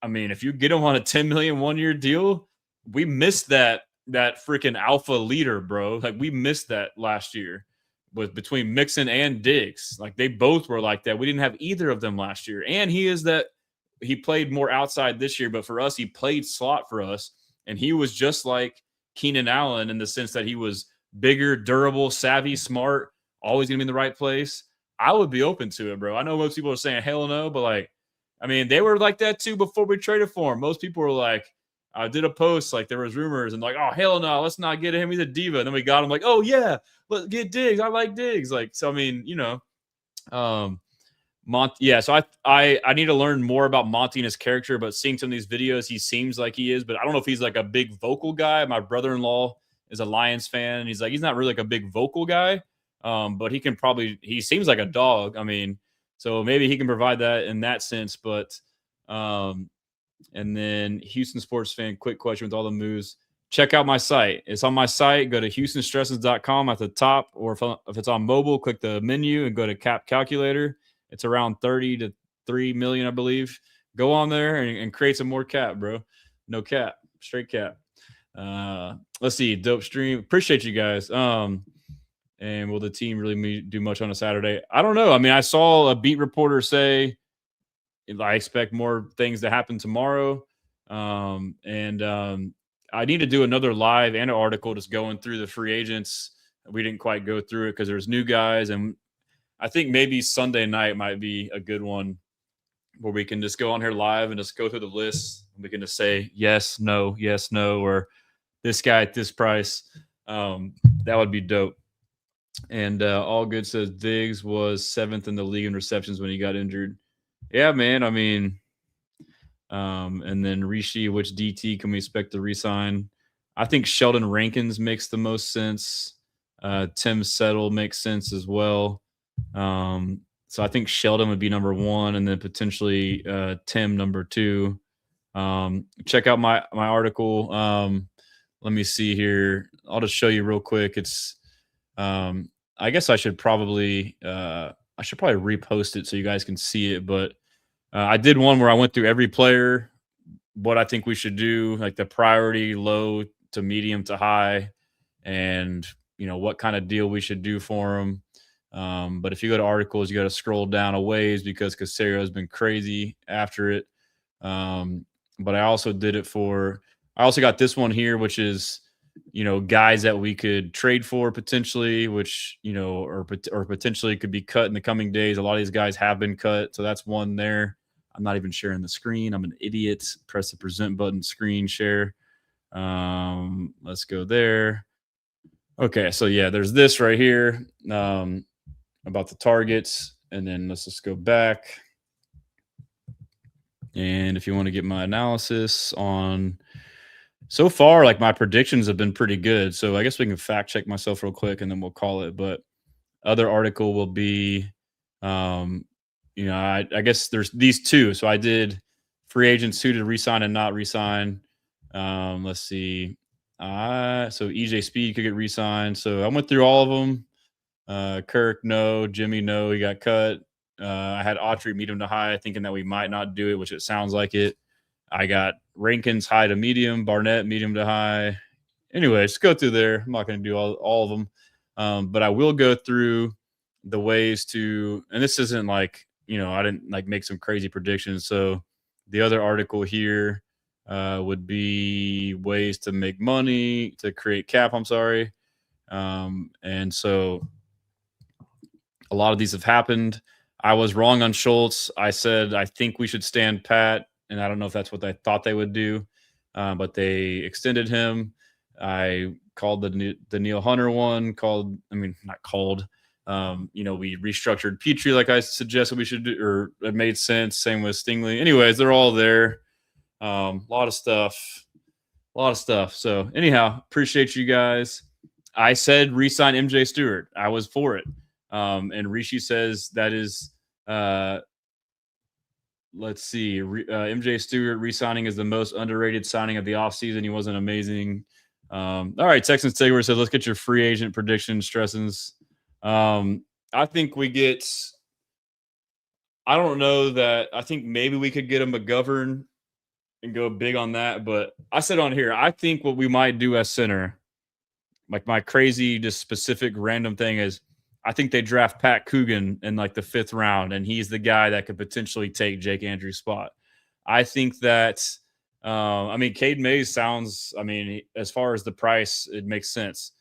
mean, if you get him on a $10 million 1-year deal, we missed that freaking alpha leader, bro. Like we missed that last year with between Mixon and Diggs. Like they both were like that. We didn't have either of them last year. And he played more outside this year, but for us, he played slot for us. And he was just like Keenan Allen in the sense that he was bigger, durable, savvy, smart, always going to be in the right place. I would be open to it, bro. I know most people are saying hell no, but like, I mean, they were like that too before we traded for him. Most people were like, I did a post, like there was rumors and like, oh, hell no, let's not get him. He's a diva. And then we got him like, oh yeah, let's get Diggs. I like Diggs. Like, so, I mean, yeah, so I need to learn more about Monty and his character, but seeing some of these videos, he seems like he is, but I don't know if he's like a big vocal guy. My brother-in-law is a Lions fan, and he's not really like a big vocal guy, but he seems like a dog. I mean, so maybe he can provide that in that sense, but and then Houston sports fan, quick question with all the moves. Check out my site. It's on my site. Go to HoustonStresses.com at the top, or if it's on mobile, click the menu and go to cap calculator. It's around 30 to 3 million, I believe. Go on there and create some more cap, bro. No cap, straight cap. Let's see, dope stream. Appreciate you guys. And will the team really do much on a Saturday? I don't know. I mean, I saw a beat reporter say I expect more things to happen tomorrow. I need to do another live and an article just going through the free agents. We didn't quite go through it because there's new guys, and I think maybe Sunday night might be a good one where we can just go on here live and just go through the list. We can just say yes, no, or this guy at this price. That would be dope. And All Good says Diggs was 7th in the league in receptions when he got injured. Yeah, man. I mean, and then Rishi, which DT can we expect to re-sign? I think Sheldon Rankins makes the most sense. Tim Settle makes sense as well. So I think Sheldon would be number 1, and then potentially Tim number 2. Check out my article. Let me see here. I'll just show you real quick. It's I guess I should probably repost it so you guys can see it. But I did one where I went through every player, what I think we should do, like the priority, low to medium to high, and what kind of deal we should do for them. But if you go to articles, you got to scroll down a ways because Caserio has been crazy after it. But I also did it I also got this one here, which is, guys that we could trade for potentially, which, or potentially could be cut in the coming days. A lot of these guys have been cut. So that's one there. I'm not even sharing the screen. I'm an idiot. Press the present button, screen share. Let's go there. Okay. So yeah, there's this right here. About the targets, and then let's just go back. And if you want to get my analysis on so far, like my predictions have been pretty good. So I guess we can fact check myself real quick and then we'll call it. But other article will be, I guess there's these two. So I did free agents who to resign and not resign. Let's see. So EJ Speed could get re-signed. So I went through all of them. Kirk, no. Jimmy, no. He got cut. I had Autry medium to high, thinking that we might not do it, which it sounds like it. I got Rankins high to medium, Barnett medium to high. Anyway, just go through there. I'm not going to do all of them, but I will go through the ways to. And this isn't like I didn't make some crazy predictions. So the other article here would be ways to make money, to create cap. I'm sorry, and so. A lot of these have happened. I was wrong on Schultz. I said I think we should stand pat, and I don't know if that's what I thought they would do, but they extended him. I called the Danielle Hunter one. Not called. We restructured Pitre like I suggested we should do, or it made sense. Same with Stingley. Anyways, they're all there. A lot of stuff. So anyhow, appreciate you guys. I said re-sign MJ Stewart. I was for it. And Rishi says that is, let's see, MJ Stewart re-signing is the most underrated signing of the offseason. He wasn't amazing. All right, Texans Takeover says, let's get your free agent prediction, Stressens. I think we get, I don't know that, I think maybe we could get a McGovern and go big on that. But I said on here, I think what we might do as center, like my crazy, just specific random thing is, I think they draft Pat Coogan in the 5th round, and he's the guy that could potentially take Jake Andrews' spot. I think that, Cade Mays sounds, as far as the price, it makes sense.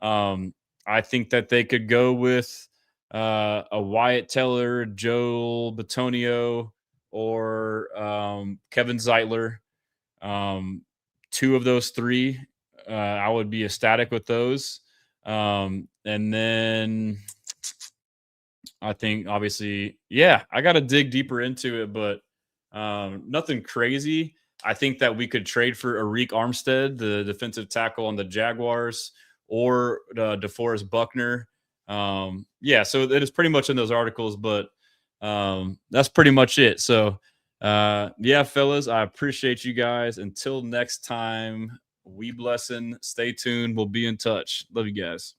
I think that they could go with a Wyatt Teller, Joel Bitonio, or Kevin Zeitler. 2 of those 3, I would be ecstatic with those. And then I think obviously, I got to dig deeper into it, but nothing crazy. I think that we could trade for Arik Armstead, the defensive tackle on the Jaguars, or DeForest Buckner. So it is pretty much in those articles, but that's pretty much it. So fellas, I appreciate you guys. Until next time, we blessin'. Stay tuned. We'll be in touch. Love you guys.